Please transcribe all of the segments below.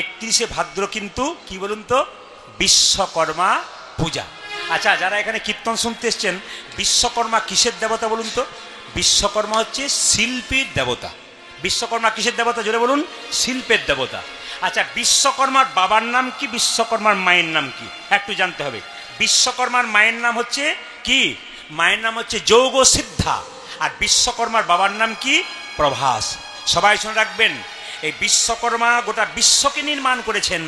31শে ভাদ্র কিন্তু কি বলুন তো, বিশ্বকর্মা পূজা। আচ্ছা, যারা এখানে কীর্তন শুনতে এসছেন, বিশ্বকর্মা কিসের দেবতা বলুন তো? বিশ্বকর্মা হচ্ছে শিল্পীর দেবতা। বিশ্বকর্মা কিসের দেবতা জোরে বলুন? শিল্পের দেবতা। আচ্ছা, বিশ্বকর্মার বাবার নাম কি, বিশ্বকর্মার মায়ের নাম কি একটু জানতে হবে। বিশ্বকর্মার মায়ের নাম হচ্ছে কি? মায়ের নাম হচ্ছে যোগ সিদ্ধা, আর বিশ্বকর্মার বাবার নাম কি? প্রভাস। সবাই শুনে রাখবেন, এই বিশ্বকর্মা গোটা বিশ্বকে নির্মাণ করেছেন,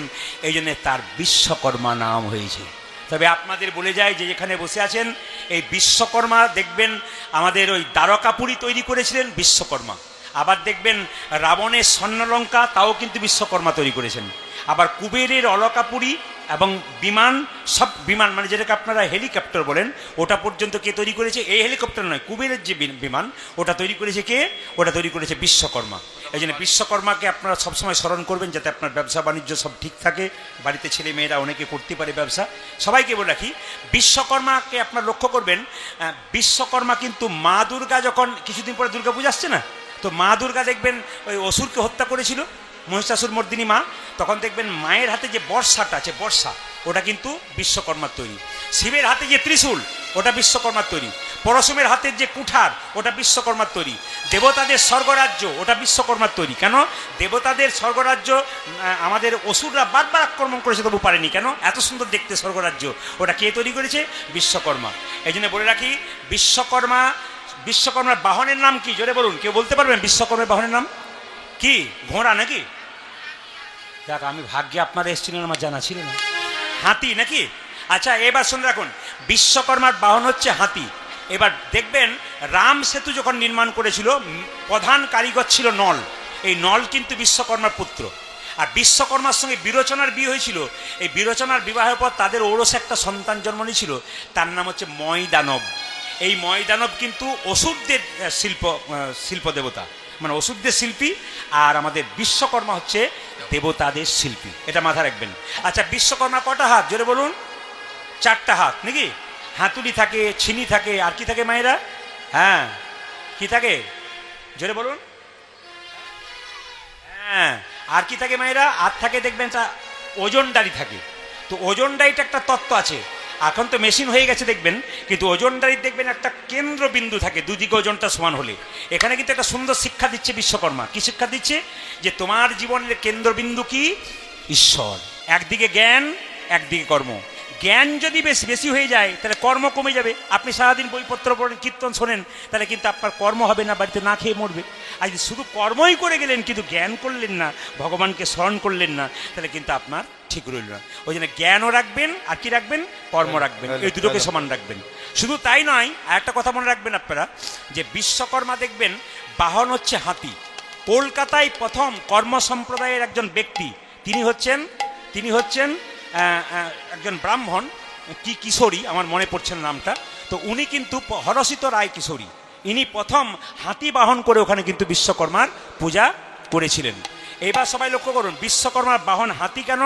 এই জন্য তার বিশ্বকর্মা নাম হয়েছে। তবে আপনাদের বলে যায় যে যেখানে বসে আছেন, এই বিশ্বকর্মা দেখবেন আমাদের ওই দ্বারকাপুরী তৈরি করেছিলেন বিশ্বকর্মা। আবার দেখবেন রাবণের স্বর্ণলঙ্কা, তাও কিন্তু বিশ্বকর্মা তৈরি করেছেন। আবার কুবেরের অলকাপুরী এবং বিমান, সব বিমান মানে যেটাকে আপনারা হেলিকপ্টার বলেন, ওটা পর্যন্ত কে তৈরি করেছে? এই হেলিকপ্টার নয়, কুবেরের যে বিমান, ওটা তৈরি করেছে কে? ওটা তৈরি করেছে বিশ্বকর্মা। এই জন্য বিশ্বকর্মাকে আপনারা সবসময় স্মরণ করবেন, যাতে আপনার ব্যবসা বাণিজ্য সব ঠিক থাকে। বাড়িতে ছেলে মেয়েরা অনেকে করতে পারে ব্যবসা। সবাইকে বলে রাখি, বিশ্বকর্মাকে আপনারা লক্ষ্য করবেন, বিশ্বকর্মা কিন্তু মা দুর্গা, যখন কিছুদিন পরে দুর্গা পূজা আসছে না, তো মা দুর্গা দেখবেন ওই অসুরকে হত্যা করেছিল, মহিষাসুর মর্দিনী মা, তখন দেখবেন মায়ের হাতে যে বর্ষাটা আছে, বর্ষা, ওটা কিন্তু বিশ্বকর্মার তৈরি। শিবের হাতে যে ত্রিশূল, ওটা বিশ্বকর্মার তৈরি। পরশুমের হাতের যে কুঠার, ওটা বিশ্বকর্মার তৈরি। দেবতাদের স্বর্গরাজ্য, ওটা বিশ্বকর্মার তৈরি। কেন? দেবতাদের স্বর্গরাজ্য আমাদের অসুররা বারবার আক্রমণ করেছে, তবু পারেনি। কেন? এত সুন্দর দেখতে স্বর্গরাজ্য, ওটা কে তৈরি করেছে? বিশ্বকর্মা। এই জন্য বলে রাখি, বিশ্বকর্মা, বিশ্বকর্মার বাহনের নাম কি জোরে বলুন? কেউ বলতে পারবেন বিশ্বকর্মার বাহনের নাম কি? ঘোড়া নাকি? দেখ, আমি ভাগ্যে আপনারা এসেছিলেন, আমার জানা ছিল না। হাতি নাকি? আচ্ছা, এবার শুনে রাখুন, বিশ্বকর্মার বাহন হচ্ছে হাতি। এবার দেখবেন রাম সেতু যখন নির্মাণ করেছিল, প্রধান কারিগর ছিল নল। এই নল কিন্তু বিশ্বকর্মার পুত্র। আর বিশ্বকর্মার সঙ্গে বিরোচনার বিয়ে হয়েছিল। এই বিরোচনার বিবাহের পর তাদের ঔরসে একটা সন্তান জন্ম নিয়েছিল, তার নাম হচ্ছে ময়দানব। এই ময়দানব কিন্তু অসুরদের শিল্প দেবতা, মানে অসুরদের শিল্পী। আর আমাদের বিশ্বকর্মা হচ্ছে দেবতাদের শিল্পী, এটা মাথা রাখবেন। আচ্ছা, বিশ্বকর্মা কটা হাত জোরে বলুন? 4টা হাত নাকি? হাতুড়ি থাকে, ছিনি থাকে, আর কি থাকে মায়েরা? হ্যাঁ, কি থাকে জোরে বলুন? হ্যাঁ, আর কি থাকে মায়েরা? আর থাকে দেখবেন ওজনদারি থাকে। তো ওজনদারিটা একটা তত্ত্ব আছে, এখন তো মেশিন হয়ে গেছে দেখবেন, কিন্তু ওজনদারির দেখবেন একটা কেন্দ্রবিন্দু থাকে, দুদিকে ওজনটা সমান হলে। এখানে কিন্তু একটা সুন্দর শিক্ষা দিচ্ছে বিশ্বকর্মা। কি শিক্ষা দিচ্ছে? যে তোমার জীবনের কেন্দ্রবিন্দু কি? ঈশ্বর। একদিকে জ্ঞান, একদিকে কর্ম। জ্ঞান যদি বেশি হয়ে যায়, তাহলে কর্ম কমে যাবে। আপনি সারাদিন বইপত্র পড়েন, কীর্তন শোনেন, তাহলে কিন্তু আপনার কর্ম হবে না, বাড়িতে না খেয়ে মরবে। আর যদি শুধু কর্মই করে গেলেন, কিন্তু জ্ঞান করলেন না, ভগবানকে স্মরণ করলেন না, তাহলে কিন্তু আপনার ঠিক রইল না। ওই জন্য জ্ঞানও রাখবেন, আর কি রাখবেন? কর্ম রাখবেন। এই দুটোকে সমান রাখবেন। শুধু তাই নয়, আর একটা কথা মনে রাখবেন আপনারা, যে বিশ্বকর্মা দেখবেন বাহন হচ্ছে হাতি। কলকাতায় প্রথম কর্ম সম্প্রদায়ের একজন ব্যক্তি, তিনি হচ্ছেন একজন ব্রাহ্মণ, কি কিশোরী, আমার মনে পড়ছে না নামটা। তো উনি কিন্তু হরষিত রায় কিশোরী, ইনি প্রথম হাতি বাহন করে ওখানে কিন্তু বিশ্বকর্মার পূজা করেছিলেন। এবার সবাই লক্ষ্য করুন, বিশ্বকর্মার বাহন হাতি কেন?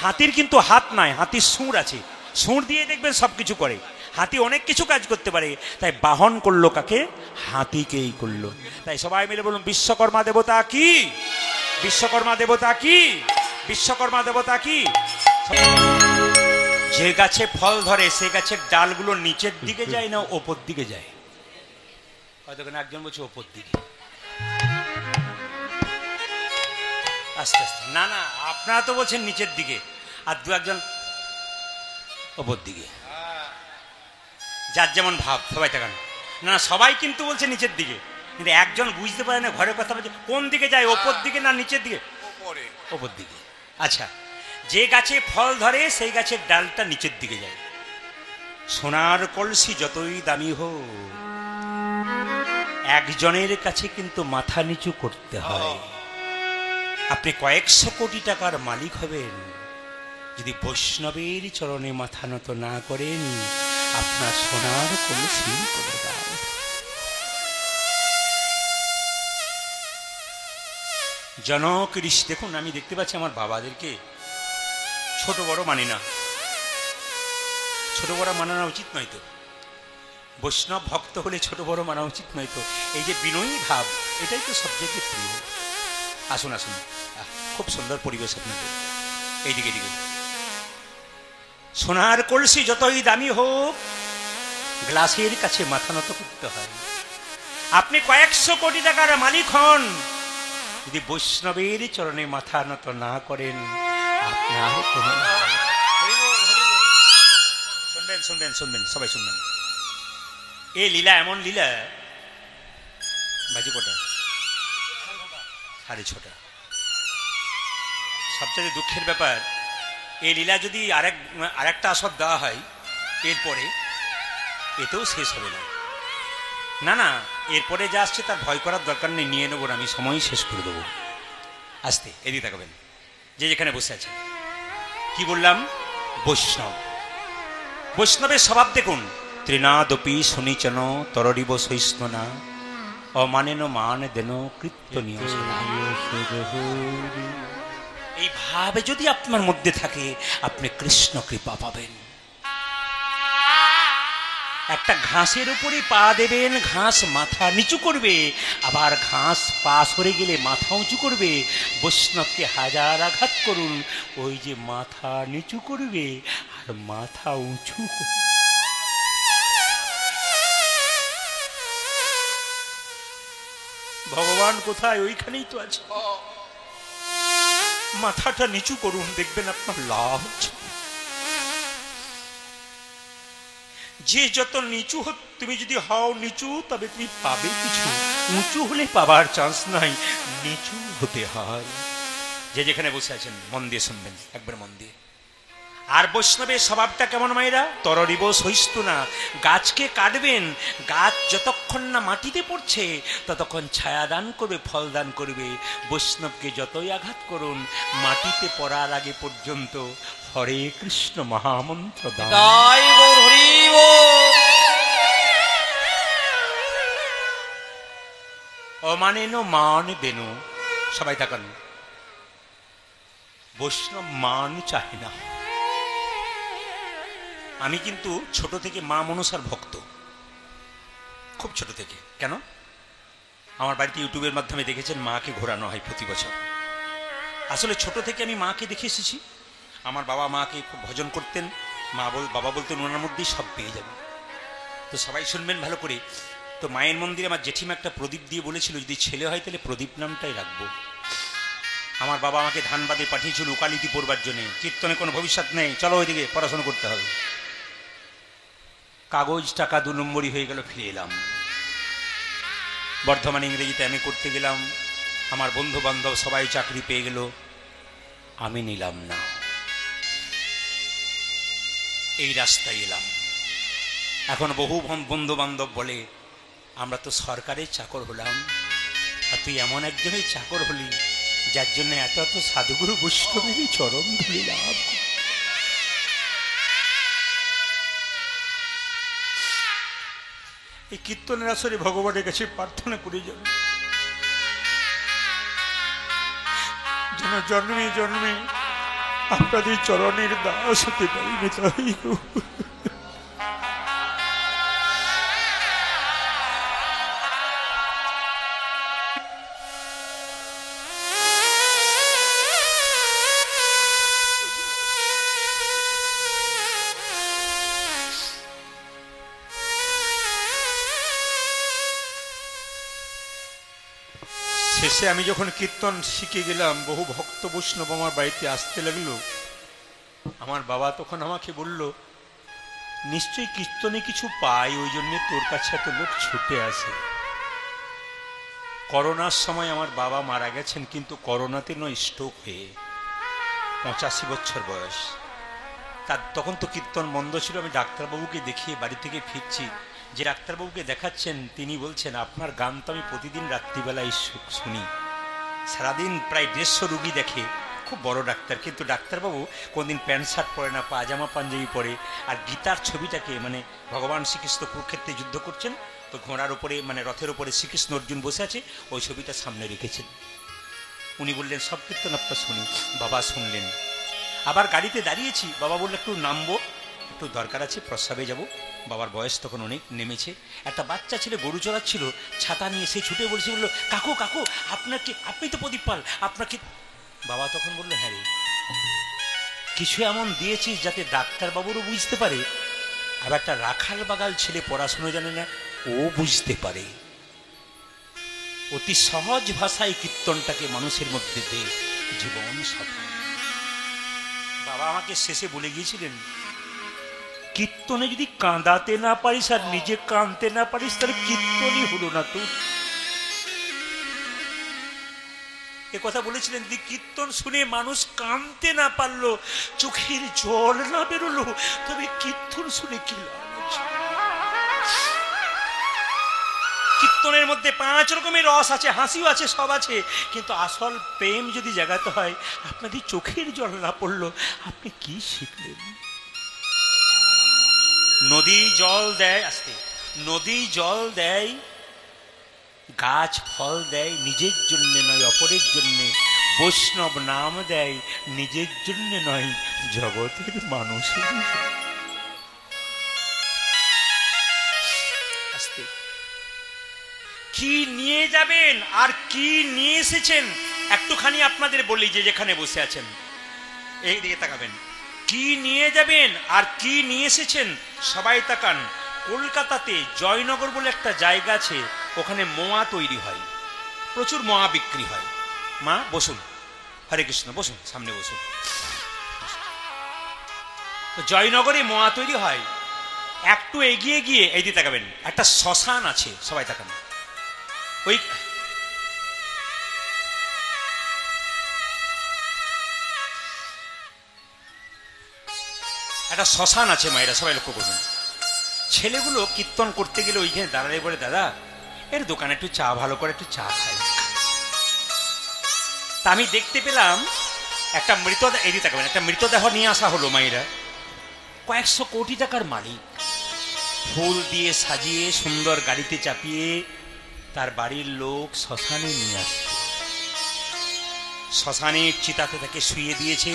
হাতির কিন্তু হাত নাই, হাতির সুর আছে। সুর দিয়ে দেখবেন সব কিছু করে। হাতি অনেক কিছু কাজ করতে পারে, তাই বাহন করলো কাকে? হাতিকেই করলো। তাই সবাই মিলে বলুন, বিশ্বকর্মা দেবতা কি? বিশ্বকর্মা দেবতা কি? বিশ্বকর্মা দেবতা কি? যে গাছে ফল ধরে, সে গাছের ডালগুলো নিচের দিকে যায় না ওপর দিকে যায়? হয়তো একজন বলছে ওপর দিকে। আস্তে আস্তে, না না, আপনারা তো বলছেন নিচের দিকে, আর দু একজন ওপর দিকে। যার যেমন ভাব, সবাই তাকান। না, সবাই কিন্তু বলছে নিচের দিকে, কিন্তু একজন বুঝতে পারে না ঘরের কথা বলছে কোন দিকে যায়, ওপর দিকে না নিচের দিকে? ওপর দিকে। আচ্ছা, যে গাছে ফল ধরে সেই গাছের ডালটা নিচের দিকে যায়। সোনার কলসি যতই দামি হোক, একজনের কাছে কিন্তু মাথা নিচু করতে হয়। আপনি কয়েকশো কোটি টাকার মালিক হবেন, যদি বৈষ্ণবের চরণে মাথা নত না করেন, আপনার সোনার কলসি পড়ে দাও। জনক ঋষি, দেখুন আমি দেখতে পাচ্ছি আমার বাবাদেরকে ছোট বড় মানি না। ছোট বড় মানানো উচিত নয় তো। বৈষ্ণব ভক্ত হলে ছোট বড় মানা উচিত নয় তো। এই যে বিনয়ী ভাব, এটাই তো সবচেয়ে প্রিয়। আসুন আসুন, খুব সুন্দর পরিবেশ আপনাদের। এইদিকে দিকে সোনার কলসি যতই দামি হোক, গ্লাসের কাছে মাথা নত করতে হয়। আপনি কয়েকশো কোটি টাকার মালিক হন, যদি বৈষ্ণবের চরণে মাথা নত না করেন, আপনার কোনো শুনবেন শুনবেন শুনবেন সবাই শুনবেন। এই লীলা এমন লীলা, বাজি কটা? 6:30। সবচেয়ে দুঃখের ব্যাপার, এই লীলা যদি আরেকটা আসর দেওয়া হয় এরপরে, এতেও শেষ হবে না। না না, এরপরে যা আসছে তার ভয় করার দরকার নেই, নিয়ে নেবো, আমি সময় শেষ করে দেবো। আসতে এদিকে তাকাবেন, যে যেখানে বসে আছে। কি বললাম? বৈষ্ণব। বৈষ্ণবের স্বভাব দেখুন, ত্রিনাদপি শুনিচন তররিব সহিষ্ণুনা অমানেন মান দেন কীর্তনীয়। এই ভাবে যদি আপনার মধ্যে থাকে, আপনি কৃষ্ণ কৃপা পাবেন। একটা ঘাসের উপরে পা দেবেন, ঘাস মাথা নিচু করবে, আবার ঘাস পা সরে গেলে মাথা উঁচু করবে। বৈষ্ণবকে হাজার আঘাত করুন, ওই যে মাথা নিচু করবে আর মাথা উঁচু করবে। ভগবান কোথায়? ওইখানেই তো আছে। মাথাটা নিচু করুন, দেখবেন আপনার লাভ। যে যত নিচু তুমি যদি হও নিচু, তবে তুমি পাবে কিছু। উঁচু হলে পাবার চান্স নাই, নিচু হতে হয়। যে যেখানে বসে আছেন মন দিয়ে শুনবেন, একবার মন দিয়ে। আর বৈষ্ণবের স্বভাবটা কেমন মায়েরা? তররিব সহিষ্ণুনা। গাছকে কাটবেন, গাছ যতক্ষণ না মাটিতে পড়ছে ততক্ষণ ছায়া দান করবে, ফল দান করবে। বৈষ্ণবকে যতই আঘাত করুন, মাটিতে পড়ার আগে পর্যন্ত হরে কৃষ্ণ মহামন্ত্র দান। অমানেন মান দেন। সবাই থাকেন। বৈষ্ণব মান চাহে না। আমি কিন্তু ছোট থেকে মা মনসার ভক্ত, খুব ছোট থেকে। কেন? আমার বাড়িতে ইউটিউবের মাধ্যমে দেখেছেন মাকে ঘোরানো হয় প্রতি বছর। আসলে ছোট থেকে আমি মাকে দেখে এসেছি। আমার বাবা মাকে খুব ভজন করতেন। বাবা বলতেন ওনার মধ্যেই সব পেয়ে যাবে। তো সবাই শুনবেন ভালো করে। তো মায়ের মন্দিরে আমার জেঠিমা একটা প্রদীপ দিয়ে বলেছিল, যদি ছেলে হয় তাহলে প্রদীপ নামটাই রাখবো। আমার বাবা আমাকে ধানবাদে পাঠিয়েছিল উকালিতি পড়বার জন্য। কীর্তনে কোনো ভবিষ্যৎ নেই, চলো ওইদিকে পড়াশোনা করতে হবে। কাগজ টাকা 2 নম্বরই হয়ে গেল, ফিরে এলাম। বর্ধমান ইংরেজিতে আমি করতে গেলাম, আমার বন্ধু বান্ধব সবাই চাকরি পেয়ে গেল, আমি নিলাম না। এই রাস্তায় এলাম। এখন বহু বন্ধু বান্ধব বলে, আমরা তো সরকারের চাকর হলাম, আর তুই এমন একজনের চাকর হলি যার জন্য এত এত সাধুগুরু বৈষ্ণবের চরণ ধুলি লাভ। এই কীর্তনের আসরে ভগবানের কাছে প্রার্থনা করে যেন জন্মে জন্মে আপনাদের চরণের দাস হতে পারি। তাই শেষে আমি যখন কীর্তন শিখে গেলাম, বহু ভক্ত বৈষ্ণব আমার বাড়িতে আসতে লাগলো। আমার বাবা তখন আমাকে বলল, নিশ্চয়ই কীর্তনে কিছু পাই, ওই জন্য তোর কাছে এত লোক ছুটে আসে। করোনার সময় আমার বাবা মারা গেছেন, কিন্তু করোনাতে নয়, স্ট্রোক হয়ে, 85 বছর বয়স। তার তখন তো কীর্তন বন্ধ ছিল। আমি ডাক্তারবাবুকে দেখিয়ে বাড়ি থেকে ফিরছি। যে ডাক্তারবাবুকে দেখাচ্ছেন তিনি বলছেন, আপনার গান তো আমি প্রতিদিন রাত্রিবেলায় শুনি, সারাদিন প্রায় 150 রুগী দেখে, খুব বড় ডাক্তার, কিন্তু ডাক্তারবাবু কোনদিন প্যান্ট শার্ট পরে না, পাজামা পাঞ্জাবি পরে। আর গীতার ছবিটাকে, মানে ভগবান শ্রীকৃষ্ণ কুরুক্ষেত্রে যুদ্ধ করছেন, তো ঘোড়ার উপরে মানে রথের উপরে শ্রীকৃষ্ণ অর্জুন বসে আছে, ওই ছবিটা সামনে রেখেছেন। উনি বললেন, সব কীর্তন আপনার শুনি। বাবা শুনলেন। আবার গাড়িতে দাঁড়িয়েছি, বাবা বললো একটু নামবো, একটু দরকার আছে, প্রস্রাবে যাব। বাবার বয়স তখন অনেক নেমেছে। একটা বাচ্চা ছেলে গরু চড়াচ্ছিল, ছাতা নিয়ে সে ছুটে বলছে, বললো, কাকু কাকু আপনার কি, আপনি তো প্রদীপ পাল, আপনাকে বাবা তখন বললো, হ্যাঁ রে, কিছু এমন দিয়েছিস যাতে ডাক্তারবাবুরও বুঝতে পারে, আর একটা রাখাল বাগাল ছেলে পড়াশুনো জানে না, ও বুঝতে পারে। অতি সহজ ভাষায় কীর্তনটাকে মানুষের মধ্যে দে, জীবন সফল। বাবা আমাকে শেষে বলে গিয়েছিলেন, কীর্তনে যদি কাঁদাতে না পারিস আর নিজে কাঁদতে না পারিস, তাহলে কীর্তনই হলো না। তো এ কথা বলেছিলেন, যদি কীর্তন শুনে মানুষ কাঁদতে না পারলো, চোখের জল না বেরোলো, তবে কীর্তন শুনে কি লাভ? কীর্তনের মধ্যে 5 রকমের রস আছে, হাসিও আছে, সব আছে, কিন্তু আসল প্রেম যদি জাগাতে হয়, আপনাদের চোখের জল না পড়লো, আপনি কি শিখলেন? নদী জল দেয়, আসতে, নদী জল দেয়, গাছ ফল দেয়, নিজের জন্য নয় অপরের জন্য। বৈষ্ণব নাম দেয়, নিজের জন্য নয় জগতের মানুষের। আসতে, কি নিয়ে যাবেন আর কি নিয়ে এসেছেন একটুখানি আপনাদের বলি, যে যেখানে বসে আছেন এই দিকে তাকাবেন। কি নিয়ে যাবেন আর কি নিয়ে এসেছেন সবাই তাকান। কলকাতাতে জয়নগর বলে একটা জায়গা আছে, ওখানে মোয়া তৈরি হয়, প্রচুর মোয়া বিক্রি হয়। মা বসুন, হরে কৃষ্ণ, বসুন, সামনে বসুন। জয়নগরে মোয়া তৈরি হয়। একটু এগিয়ে গিয়ে এই দিকে তাকাবেন, একটা শ্মশান আছে, সবাই তাকান। ওই একটা শ্মশান আছে মায়েরা, সবাই লক্ষ্য করবেন। ছেলেগুলো কীর্তন করতে গেলে ওইখানে দাঁড়ালে বলে, দাদা এর দোকানে একটু চা, ভালো করে একটু চা খাই। তা আমি দেখতে পেলাম একটা মৃতদেহ, এদিকে তাকাবেন, একটা মৃতদেহ নিয়ে আসা হলো মায়েরা। কয়েকশো কোটি টাকার মালিক, ফুল দিয়ে সাজিয়ে সুন্দর গাড়িতে চাপিয়ে তার বাড়ির লোক শ্মশানে নিয়ে আসছে। শ্মশানের চিতাতে তাকে শুয়ে দিয়েছে।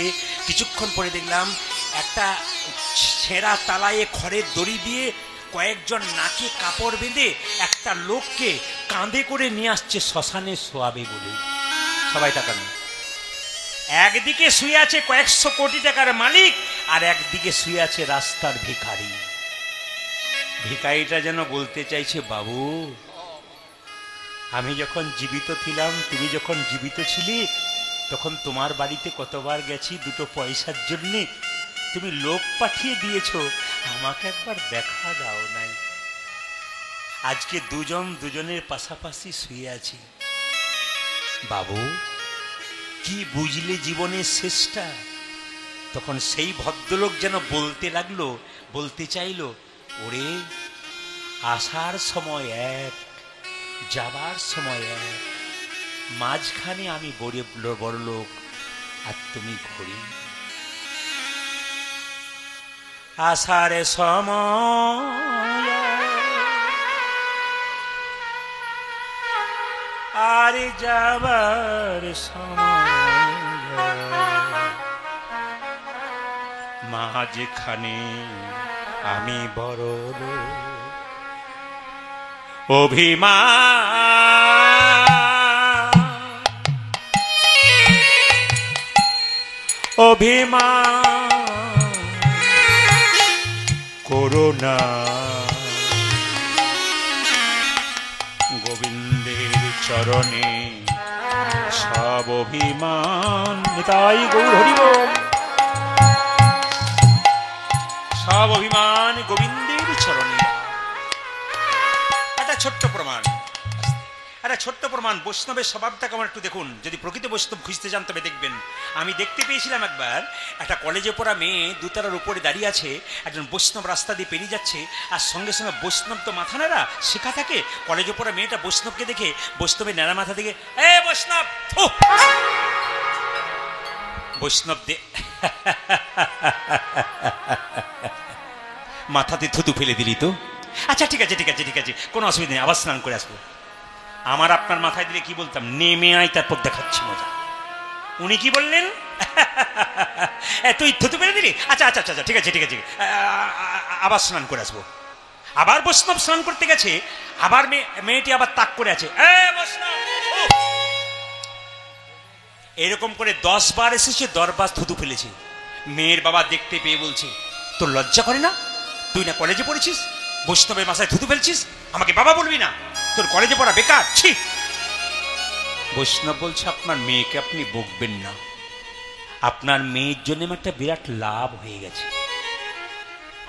কিছুক্ষণ পরে দেখলাম একটা ছেঁড়া তালায় খড়ের দড়ি দিয়ে কয়েকজন নাকে কাপড় বেঁধে একটা লোককে কাঁধে করে নিয়ে আসছে শ্মশানে শোয়াবে বলে। সবাই তাকান, একদিকে শুয়ে আছে কয়েকশো কোটি টাকার মালিক, আর একদিকে শুয়ে আছে রাস্তার ভিখারি। ভিখারিটা যেন বলতে চাইছে, বাবু আমি যখন জীবিত ছিলাম, তুমি যখন জীবিত ছিলে, তখন তোমার বাড়িতে কতবার গেছি দুটো পয়সার জন্য, তুমি লোক পাঠিয়ে দিয়েছো, আমাকে একবার দেখা দাও নাই। আজকে দুজন দুজনের পাশাপাশি শুয়ে আছি, বাবু কি বুঝলে জীবনের শেষটা? তখন সেই ভদ্রলোক যেন বলতে লাগলো, বলতে চাইলো, ওরে আসার সময় এক, যাবার সময় এক, মাঝখানে আমি বড় লোক আর তুমি ঘড়ি। আসার সময় আর যাবার সময়, মাঝখানে আমি বড় লোক। অভিমান অভিমান করোনা, গোবিন্দের চরণে সব অভিমান। তাই গৌর হরি বল। সব অভিমান গোবিন্দের চরণে। একটা ছোট্ট প্রমাণ, একটা ছোট্ট প্রমাণ বৈষ্ণবের স্বভাবটা কেমন একটু দেখুন। যদি প্রকৃত বৈষ্ণব খুঁজতে যান তবে দেখবেন। আমি দেখতে পেয়েছিলাম একবার একটা কলেজে পড়া মেয়ে দুতারার উপরে দাঁড়িয়ে আছে, একজন বৈষ্ণব রাস্তা দিয়ে পেরিয়ে যাচ্ছে, আর সঙ্গে সঙ্গে বৈষ্ণব তো মাথা নাড়া শেখা থাকে। কলেজে পড়া মেয়েটা বৈষ্ণবকে দেখে বৈষ্ণবের নাড়া মাথা দেখে, এ বৈষ্ণব, বৈষ্ণব দে মাথাতে থুতু ফেলে দিলি তো? আচ্ছা ঠিক আছে ঠিক আছে ঠিক আছে, কোনো অসুবিধা নেই, আবার স্নান করে আসবো। আমার আপনার মাথায় দিলে কি বলতাম, নেমে আয় তারপর দেখাচ্ছি মজা। উনি কি বললেন, তুই থুতু ফেলে দিলি, আচ্ছা আচ্ছা আচ্ছা ঠিক আছে ঠিক আছে, আবার স্নান করে আসবো। আবার বৈষ্ণব স্নান করতে গেছে, আবার মেয়েটি আবার তাক করে আছে, এরকম করে 10 বার এসেছে, 10 বার থুতু ফেলেছে। মেয়ের বাবা দেখতে পেয়ে বলছে, তোর লজ্জা করে না? তুই না কলেজে পড়েছিস, বৈষ্ণবের মাথায় থুতু ফেলছিস, আমাকে বাবা বলবি না? তোর কলেজে পড়া বেকার, ছি। বৈষ্ণব বলছে, আপনার মেয়েকে আপনি বকবেন না, আপনার মেয়ের জন্য একটা বিরাট লাভ হয়ে গেছে।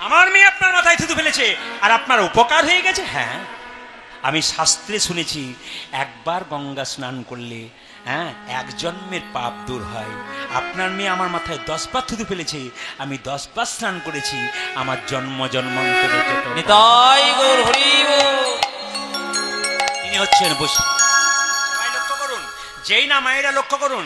আমার মেয়ে আপনার মাথায় থুতু ফেলেছে আর আপনার উপকার হয়ে গেছে। হ্যাঁ, আমি শাস্ত্রে শুনেছি একবার গঙ্গা স্নান করলে এক জন্মের পাপ দূর হয়। আপনার মেয়ে আমার মাথায় 10 বার থুতু ফেলেছে, আমি 10 বার স্নান করেছি, আমার জন্ম জন্মান্তরের যত। তিনি হচ্ছেন বৈষ্ণব। সবাই লক্ষ্য করুন, যেই না মায়েরা লক্ষ্য করুন,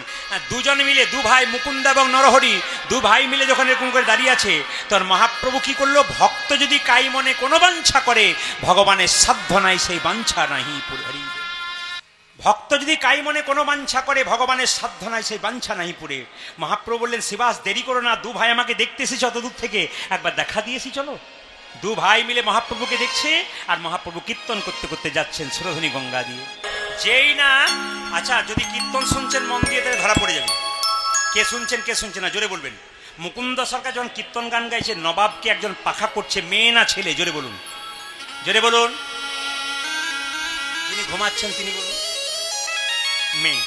দুজন মিলে, দু ভাই মুকুন্দ এবং নরহরি, দু ভাই মিলে যখন এরকম করে দাঁড়িয়ে আছে, তখন মহাপ্রভু কি করলো? ভক্ত যদি কাই মনে কোনো বাঞ্ছা করে, ভগবানের সাধ্য নাই সেই বাঞ্ছা নাহি পুরে। ভক্ত যদি কাই মনে কোনো বাঞ্ছা করে, ভগবানের সাধ্য নাই সেই বাঞ্ছা নাহি পুরে। মহাপ্রভু বললেন, শিবাস দেরি করো না, দু ভাই আমাকে দেখতে এসেছে অত দূর থেকে, একবার দেখা দিয়েছি চলো। দু ভাই মিলে মহাপ্রভুকে দেখছে, আর মহাপ্রভু কীর্তন করতে করতে যাচ্ছেন সুরধনী গঙ্গা দিয়ে। যেই না, আচ্ছা যদি কীর্তন শুনছেন মন দিয়ে, তাহলে ধরা পড়ে যাবে কে শুনছেন কে শুনছেন না, জোরে বলবেন। মুকুন্দ সরকার যখন কীর্তন গান গাইছে, নবাবকে একজন পাখা করছে, মেয়ে না ছেলে? জোরে বলুন, জোরে বলুন। যিনি ঘুমাচ্ছেন তিনি বলুন, মেয়ে।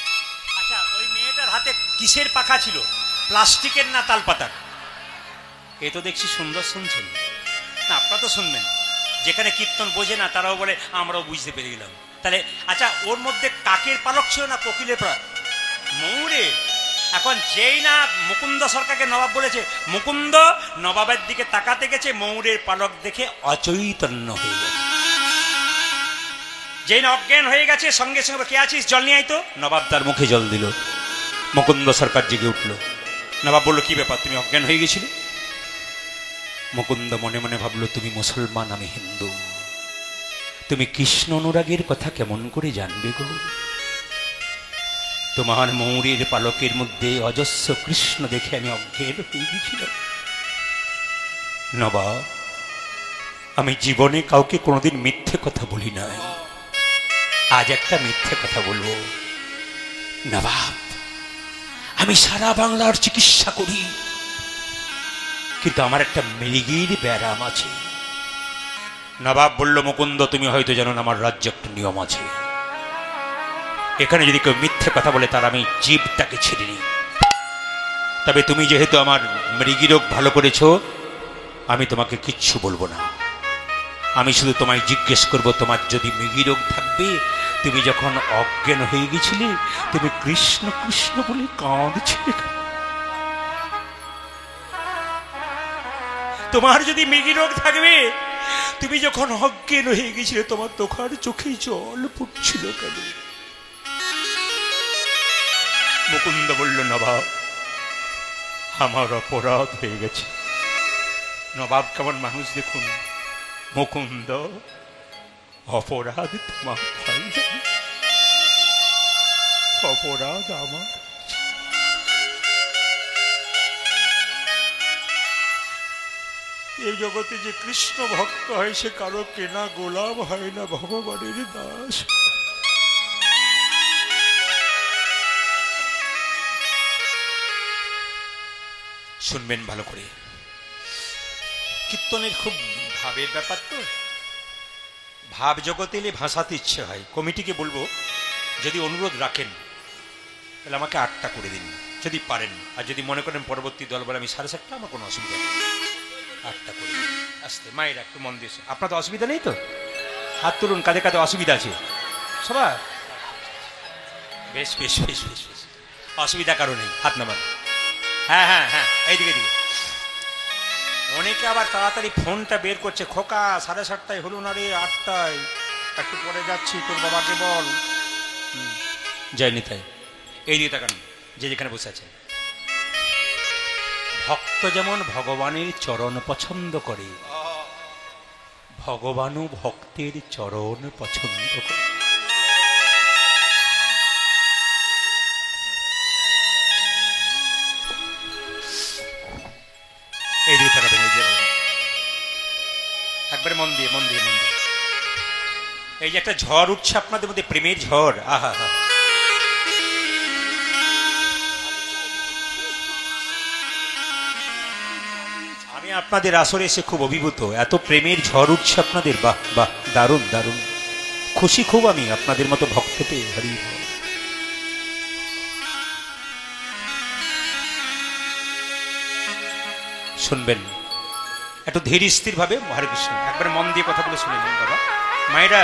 আচ্ছা, ওই মেয়েটার হাতে কিসের পাখা ছিল? প্লাস্টিকের না তালপাতার? এ তো দেখছি সুন্দর শুনছেন না, আপনারা তো শুনবেন। যেখানে কীর্তন বোঝে না তারাও বলে আমরাও বুঝতে পেরে গেলাম। তাহলে আচ্ছা, ওর মধ্যে কাকের পালক ছিল না কোকিলের পালক? ময়ূরে। এখন যেই না মুকুন্দ সরকারকে নবাব বলেছে, মুকুন্দ নবাবের দিকে তাকাতে গেছে, ময়ূরের পালক দেখে অচৈতন্য হয়ে গেছে। যেই না অজ্ঞান হয়ে গেছে, সঙ্গে সঙ্গে কে আছিস, জল নিয়ে আয় তো। নবাব তার মুখে জল দিল, মুকুন্দ সরকার জেগে উঠল। নবাব বলল, কি ব্যাপার, তুমি অজ্ঞান হয়ে গেছিলে? মুকুন্দ মনে মনে ভাবলো, তুমি মুসলমান, আমি হিন্দু, তুমি কৃষ্ণ অনুরাগের কথা কেমন করে জানবে গো? তোমার ময়ূরের পালকের মধ্যে অজস্র কৃষ্ণ দেখে আমি অজ্ঞান হয়ে গেছিলাম। নবাব, আমি জীবনে কাউকে কোনোদিন মিথ্যে কথা বলি নাই, আজ একটা মিথ্যে কথা বলবো। নবাব, আমি সারা বাংলার চিকিৎসা করি, কিন্তু আমার একটা মৃগীর ব্যারাম আছে। নবাব বলল, মুকুন্দ তুমি হয়তো জানো না, আমার রাজ্যে একটা নিয়ম আছে, এখানে যদি কেউ মিথ্যে কথা বলে তার আমি জীবটাকে ছেড়ে নিই। তবে তুমি যেহেতু আমার মৃগীরোগ ভালো করেছো, আমি তোমাকে কিচ্ছু বলবো না, আমি শুধু তোমায় জিজ্ঞেস করব, তোমার যদি মৃগীরোগ থাকবে, তুমি যখন অজ্ঞান হয়ে গেছিলে, তুমি কৃষ্ণ কৃষ্ণ বলে কাঁদছিলে। তোমার যদি মৃগীরোগ থাকবে, তুমি যখন অজ্ঞান হয়ে গেছিলে, তোমার তোখার চোখে জল পড়ছিল কেন? মুকুন্দ বলল, নবাব, আমার অপরাধ হয়ে গেছে। নবাব কেমন মানুষ দেখুন। মুকুন্দ, অপরাধ তোমার হয় না, অপরাধ আমার। এই জগতে যে কৃষ্ণ ভক্ত হয়, সে কারো কেনা গোলাম হয় না, ভগবানের দাস। শুনবেন ভালো করে, কীর্তনের খুব ভাবের ব্যাপার তো, ভাব জগতে এলে ভাসাতে ইচ্ছে হয়। কমিটিকে বলবো, যদি অনুরোধ রাখেন তাহলে আমাকে 8টা করে দিন যদি পারেন, আর যদি মনে করেন পরবর্তী দল বলে আমি 7:30, আমার কোনো অসুবিধা নেই, 8টা করে দিন। আসতে মায়েরা একটু মন দিয়েছে। আপনার তো অসুবিধা নেই তো? হাত তুলুন, কাঁধে কাঁধে অসুবিধা আছে সবার? বেশ বেশ বেশ বেশ বেশ, অসুবিধা কারো নেই, হাত নামান। হ্যাঁ হ্যাঁ হ্যাঁ, এইদিকে দিকে। অনেকে আবার তাড়াতাড়ি ফোনটা বের করছে, খোকা 7:30টায় হলো না রে, 8টায়, একটু পরে যাচ্ছি, তোর বাবাকে বল। যায়নি তাই, এই দিকে তাকান, যে যেখানে বসে আছে। ভক্ত যেমন ভগবানের চরণ পছন্দ করে, ভগবানও ভক্তের চরণ পছন্দ করে। এই দিকে তাকাবেন, এই যে একবারে মন দিয়ে মন দিয়ে মন দিয়ে। এই যে একটা ঝড় উঠছে আপনাদের মধ্যে, প্রেমের ঝড়, আহা হা। আপনাদের আসরে এসে খুব অভিভূত, এত প্রেমের ঝড় উঠছে আপনাদের, বাহ বাহ, দারুণ দারুণ, খুশি খুব আমি আপনাদের মতো ভক্ত পেয়ে। হরি বল। শুনবেন একটু ধীর স্থির ভাবে, হরে কৃষ্ণ, একবার মন দিয়ে কথাগুলো শুনে নিন বাবা। মায়েরা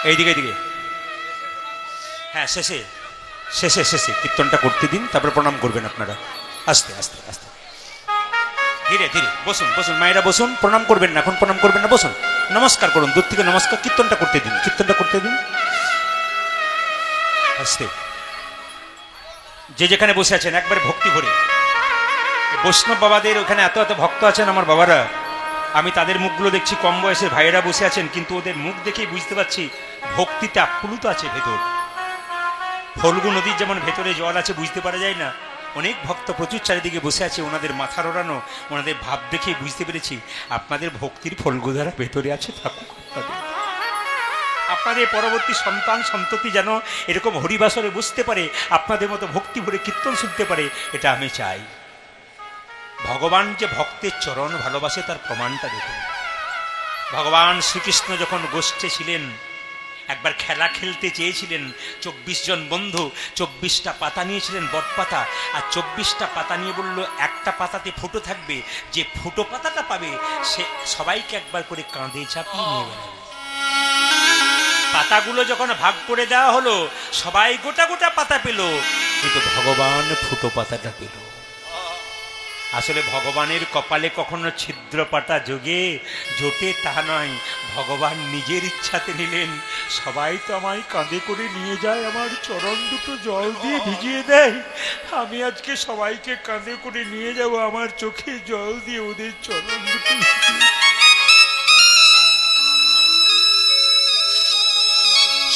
এইদিকে এইদিকে, হ্যাঁ শেষে শেষে শেষে কীর্তনটা করতে দিন, তারপরে প্রণাম করবেন আপনারা, আস্তে আস্তে আস্তে, ধীরে ধীরে। বসুন বসুন মায়েরা বসুন, প্রণাম করবেন না, এখন প্রণাম করবেন না, বসুন, নমস্কার করুন, দূর থেকে নমস্কার, কীর্তনটা করতে দিন, কীর্তনটা করতে দিন, আস্তে। যে যেখানে বসে আছেন একবারে ভক্তি ভরে, বৈষ্ণব বাবাদের ওখানে এত এত ভক্ত আছেন আমার বাবারা, আমি তাদের মুখগুলো দেখছি, কম বয়সের ভাইয়েরা বসে আছেন, কিন্তু ওদের মুখ দেখেই বুঝতে পারছি ভক্তিতে আপ্লুত আছে ভেতর। ফল্গু নদীর যেমন ভেতরে জল আছে বুঝতে পারা যায় না, অনেক ভক্ত প্রচুর চারিদিকে বসে আছে, ওনাদের মাথার ওড়ানো, ওনাদের ভাব দেখেই বুঝতে পেরেছি আপনাদের ভক্তির ফল্গুধারা ভেতরে আছে, থাকুক আপনাদের পরবর্তী সন্তান সন্ততি যেন এরকম হরিবাসরে বুঝতে পারে, আপনাদের মতো ভক্তি ভরে কীর্তন শুনতে পারে, এটা আমি চাই। ভগবান যে ভক্তের চরণ ভালোবাসে তার প্রমাণটা দেখুন। ভগবান শ্রীকৃষ্ণ যখন গোষ্ঠে ছিলেন, একবার খেলা খেলতে চেয়েছিলেন, 24 জন বন্ধু 24টা পাতা নিয়েছিলেন, বটপাতা, আর 24টা পাতা নিয়ে বলল একটা পাতাতে ফুটো থাকবে, যে ফুটো পাতাটা পাবে সে সবাইকে একবার করে কাঁধে চাপিয়ে নিয়ে বেড়াবে। পাতাগুলো যখন ভাগ করে দেওয়া হলো, সবাই গোটা গোটা পাতা পেল, কিন্তু ভগবান ফুটো পাতাটা পেল। আসলে ভগবানের কপালে কখনো ছিদ্র পাতা যোগে জোটে তা নয়, ভগবান নিজের ইচ্ছাতে নিলেন। সবাই তো আমায় কাঁধে করে নিয়ে যায়, আমার চরণ দুটো জল দিয়ে ভিজিয়ে দেয়, আমি আজকে সবাইকে কাঁধে করে নিয়ে যাব, আমার চোখে জল দিয়ে ওদের চরণ দুটো।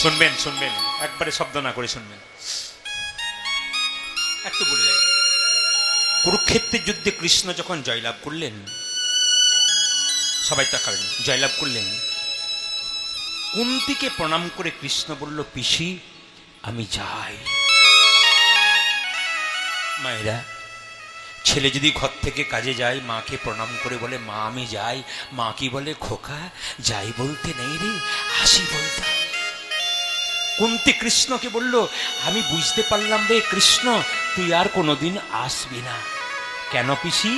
শুনবেন শুনবেন, একবারে শব্দ না করে শুনবেন, একটু বলে যাই। কুরুক্ষেত্রের যুদ্ধে কৃষ্ণ যখন জয়লাভ করলেন, সবাই তাকালেন, জয়লাভ করলেন, কুন্তিকে প্রণাম করে কৃষ্ণ বলল, পিসি আমি যাই। মায়েরা, ছেলে যদি ঘর থেকে কাজে যায়, মাকে প্রণাম করে বলে মা আমি যাই, মা কি বলে, খোকা যাই বলতে নেই রে, হাসি বলতে। কুন্তি কৃষ্ণকে বলল, আমি বুঝতে পারলাম রে কৃষ্ণ, তুই আর কোনোদিন আসবি না। কেন পিসি?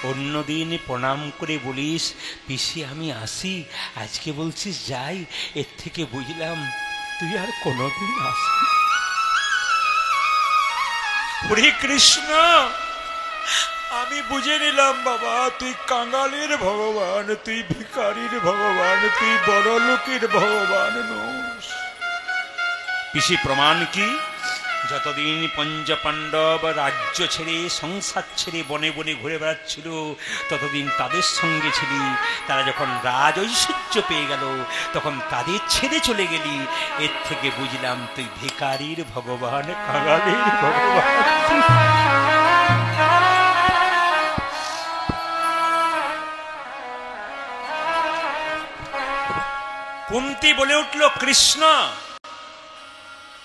অন্যদিন প্রণাম করে বলিস পিসি আমি আসি, আজকে বলছিস যাই, এর থেকে বুঝলাম তুই আর কোনোদিন আসবি। হরে কৃষ্ণ, আমি বুঝে নিলাম বাবা, তুই কাঙালের ভগবান, তুই ভিখারির ভগবান, তুই বড় লোকের ভগবান নোস। পিসি প্রমাণ কি? যতদিন পঞ্চপাণ্ডব রাজ্য ছেড়ে সংসার ছেড়ে বনে বনে ঘুরে বেড়াচ্ছিল, ততদিন তাদের সঙ্গে ছিলি, তারা যখন রাজ ঐশ্বর্য পেয়ে গেল তখন তাদের ছেড়ে চলে গেলি, এর থেকে বুঝলাম তুই ভিখারির ভগবান, কাঙালের ভগবান। কুন্তি বলে উঠল, কৃষ্ণ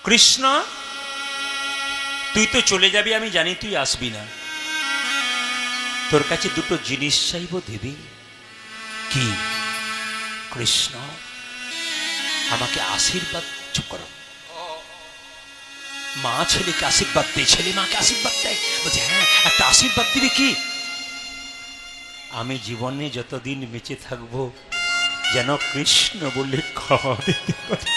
কৃষ্ণ তুই তো চলে যাবি, আমি জানি তুই আসবি না, তোর কাছে দুটো জিনিস চাইব, দেবী। কি? কৃষ্ণ আমাকে আশীর্বাদ করো। মা ছেলেকে আশীর্বাদ দেয়, ছেলে মাকে আশীর্বাদ দেয়, বলছে হ্যাঁ একটা আশীর্বাদ দিবি। কি? আমি জীবনে যতদিন বেঁচে থাকবো যেন কৃষ্ণ বলে খাওয়া দিতে পারি।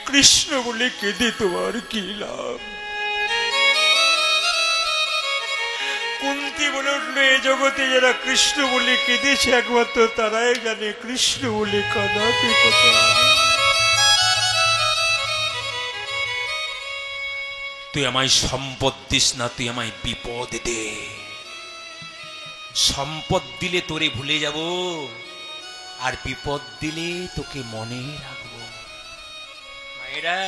কৃষ্ণ বলে কেঁদে তোমার কি লাভ? কুন্তি বলে উঠলো, এ জগতে যারা কৃষ্ণ বলে কেঁদেছে একমাত্র তারাই জানে কৃষ্ণ বলে কাঁদাতে কথা। তুই আমায় সম্পদ দিস না, তুই আমায় বিপদ দে। সম্পদ দিলে তোরে ভুলে যাব, আর বিপদ দিলে তোকে মনে রাখবো। মায়েরা,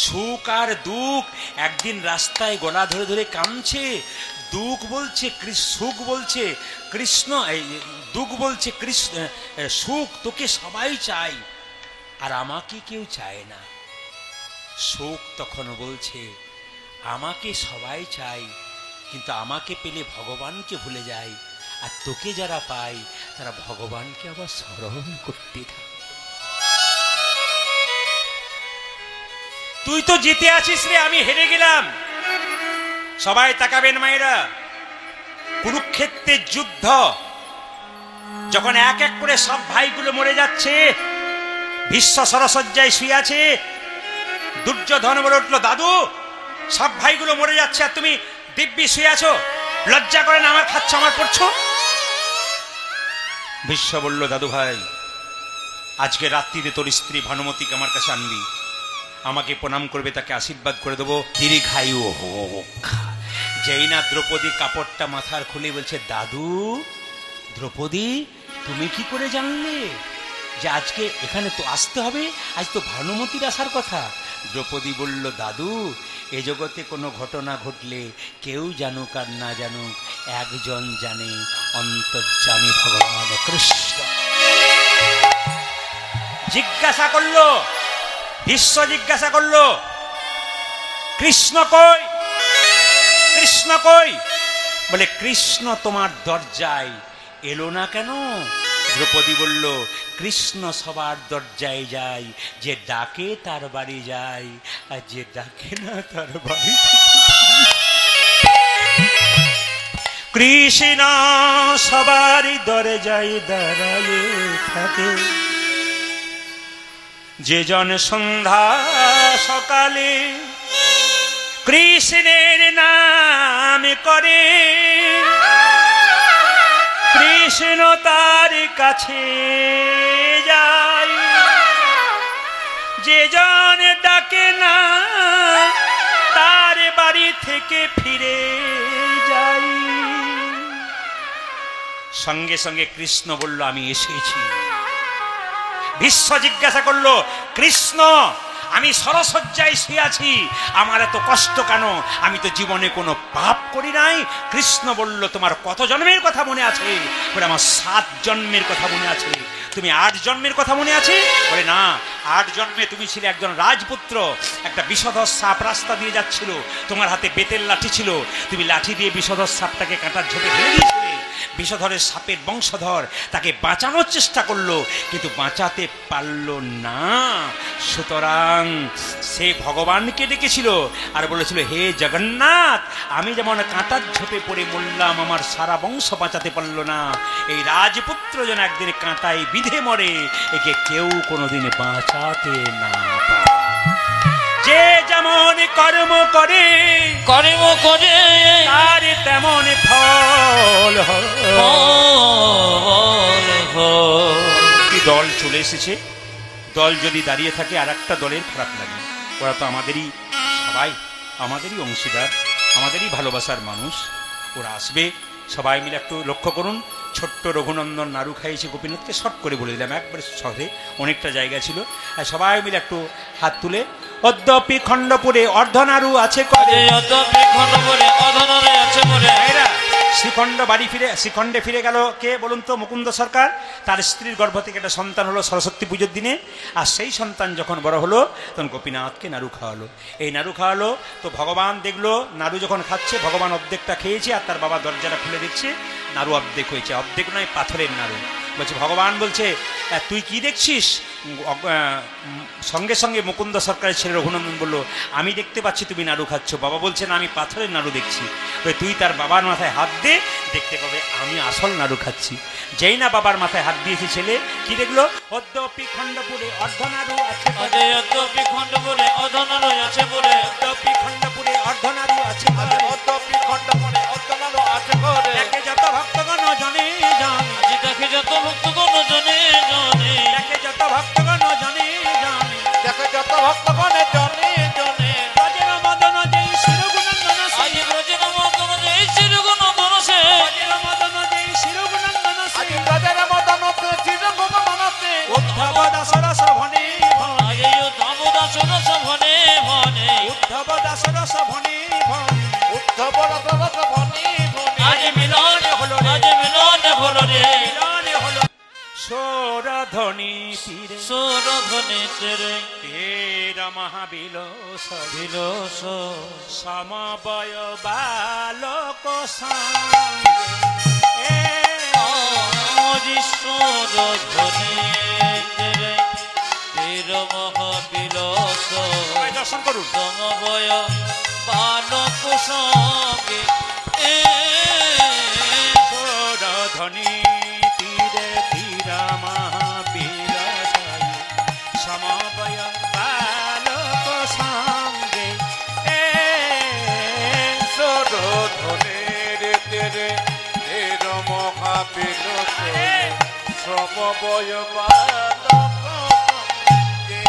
সুখ আর দুঃখ, একদিন রাস্তায় গলা ধরে ধরে কাঁদছে, দুঃখ বলছে সুখ বলছে কৃষ্ণ, দুঃখ বলছে কৃষ্ণ সুখ তোকে সবাই চাই আর আমাকে কেউ চায় না। সুখ তখন বলছে আমাকে সবাই চাই, কিন্তু আমাকে পেলে ভগবানকে ভুলে যায়, আর তোকে যারা পায় তারা ভগবানকে আবার স্মরণ করতে থাকে। তুই তো জিতে আছিস রে, আমি হেরে গেলাম। সবাই তাকাবেন মায়েরা, কুরুক্ষেত্রের যুদ্ধ যখন এক এক করে সব ভাইগুলো মরে যাচ্ছে, ভীষ্ম সরসজ্জায় শুয়ে আছে, দুর্যোধন বলে উঠলো, দাদু সব ভাইগুলো মরে যাচ্ছে আর তুমি দিব্যি শুয়ে আছো, লজ্জা করে না আমার খাচ্ছ আমার পড়ছো? ভীষ্ম বলল, দাদু ভাই আজকে রাত্রিতে তোর স্ত্রী ভানুমতিকে আমার কাছে আনবি, আমাকে প্রণাম করবে, তাকে আশীর্বাদ করে দেবো, দীর্ঘায়ু হোক। যেই না দ্রৌপদী কাপড়টা মাথার খুলে বলছে, দাদু দ্রৌপদী তুমি কি করে জানলে যে আজকে এখানে তো আসতে হবে, আজ তো ভানুমতির আসার কথা? দ্রৌপদী বলল, দাদু এ জগতে কোনো ঘটনা ঘটলে কেউ জানুক আর না জানুক, একজন জানে, অন্তর্যামী ভগবান কৃষ্ণ। জিজ্ঞাসা করলো, ভীষ্ম জিজ্ঞাসা করলো, কৃষ্ণ কই, কৃষ্ণ কই? বলে, কৃষ্ণ তোমার দরজায় এলো না কেন? দ্রৌপদী বলল, কৃষ্ণ সবার দরজায় যায়, যে ডাকে তার বাড়ি যায়, আর যে ডাকে না তার বাড়ি। কৃষ্ণ সবারই দরজায় দাঁড়ায় থাকে, যে জন সন্ধ্যা সকালে কৃষ্ণের নাম করে, কৃষ্ণ তার কাছে যায়, যে জন ডাকে না তার বাড়ি থেকে ফিরে যায়। সঙ্গে সঙ্গে কৃষ্ণ বলল, আমি এসেছি। ভীষ্ম জিজ্ঞাসা করলো, কৃষ্ণ আমি সরসজ্জায় শুয়ে আছি, আমার এত কষ্ট কেন? আমি তো জীবনে কোনো পাপ করি নাই। কৃষ্ণ বলল, তোমার কত জন্মের কথা মনে আছে? বলে, আমার 7 জন্মের কথা মনে আছে। তুমি 8 জন্মের কথা মনে আছে? বলে, না, 8 জন্মে তুমি ছিলে একজন রাজপুত্র, একটা বিষধর সাপ রাস্তা দিয়ে যাচ্ছিল, তোমার হাতে বেতের লাঠি ছিল, তুমি লাঠি দিয়ে বিষধর সাপটাকে কাঁটার ঝোপে ফেলে দিয়েছিলে। বিষধরের সাপের বংশধর তাকে বাঁচানোর চেষ্টা করলো, কিন্তু বাঁচাতে পারল না। সুতরাং সে ভগবানকে ডেকেছিল আর বলেছিল, হে জগন্নাথ, আমি যেমন কাঁটার ঝোপে পড়ে মরলাম, আমার সারা বংশ বাঁচাতে পারল না, এই রাজপুত্র যেন একদিন কাঁটায় বিঁধে মরে, একে কেউ কোনোদিন বাঁচাতে না পারে। যে যেমন কর্ম করে, কর্ম করে তার তেমন ফল হয়। কি দল চলে এসেছে, দল যদি দাঁড়িয়ে থাকে আর একটা দলের খারাপ লাগে। ওরা তো আমাদেরই সবাই, আমাদেরই অংশীদার, আমাদেরই ভালোবাসার মানুষ। ওরা আসবে, সবাই মিলে একটু লক্ষ্য করুন। ছোট্ট রঘুনন্দন নাড়ু খাইয়েছে গোপীনাথকে, শর্ট করে বলে দিলাম, একবারে শহরে অনেকটা জায়গা ছিল। আর সবাই মিলে একটু হাত তুলে, অদ্যপি খণ্ডপুরে অর্ধনাড়ু আছে করে, অদ্যপি খণ্ডপুরে অর্ধনাড়ু আছে করে। শ্রীখণ্ড বাড়ি ফিরে, শ্রীখণ্ডে ফিরে গেল কে বলুন তো? মুকুন্দ সরকার। তার স্ত্রীর গর্ভ থেকে একটা সন্তান হলো সরস্বতী পুজোর দিনে। আর সেই সন্তান যখন বড় হলো তখন গোপীনাথকে নাড়ু খাওয়ালো। এই নাড়ু খাওয়ালো তো ভগবান দেখলো নাড়ু যখন খাচ্ছে, ভগবান অর্ধেকটা খেয়েছে আর তার বাবা দরজাটা খুলে দেখছে নাড়ু অর্ধেক হয়েছে। অর্ধেক নয়, পাথরের নাড়ু। বলছে, ভগবান বলছে, তুই কি দেখছিস? সঙ্গে সঙ্গে মুকুন্দ সরকারের ছেলে রঘুনন্দন বলল, আমি দেখতে পাচ্ছি তুমি নাড়ু খাচ্ছ। বাবা বলছে, না, আমি পাথরের নাড়ু দেখছি। তুই তার বাবার মাথায় হাত দে, দেখতে পাবে আমি আসল নাড়ু খাচ্ছি। যেই না বাবার মাথায় হাত দিয়েছে ছেলে, কি দেখলো? অদ্যপি খণ্ডপুরে অর্ধনাড়ু আছে, অদ্যপি খণ্ডপুরে অর্ধনাড়ু আছে বলে, অদ্যপি খণ্ডপুরে অর্ধনাড়ু আছে, অদ্যপি খণ্ডপুরে অর্ধনাড়ু আছে করে। দেখে যত ভক্তগণ জনে জানে, দেখে যত ভক্তগণ জনে জানে, দেখে যত ভক্তগণ জনে জানে, দেখে যত ভক্তগণ জনে জনে। ব্রজের মদন যেই শিরগুণন্দন, আজ ব্রজের মদন যেই শিরগুণন্দন সে, ব্রজের মদন যেই শিরগুণন্দন, আজ ব্রজের মদন শিরগুণন্দন সে। উদ্ধব দাসরস ভনে ভনে, আজ উদ্ধব দাসরস ভনে ভনে, সুরধ্বনি তেরে তেরা মহাবিলস বিলস সমবয় বালক সঙ্গে আজি সুরধ্বনি তেরে তের মহাবিলস সবাই দর্শন করুন। সমবয় বালক সঙ্গে ধ্বনি তীরে তীরা মহাবিলস সমবয় বালক সঙ্গে সুরধ্বনির তেরে তের মহাবিলস সমবয় বালক সঙ্গে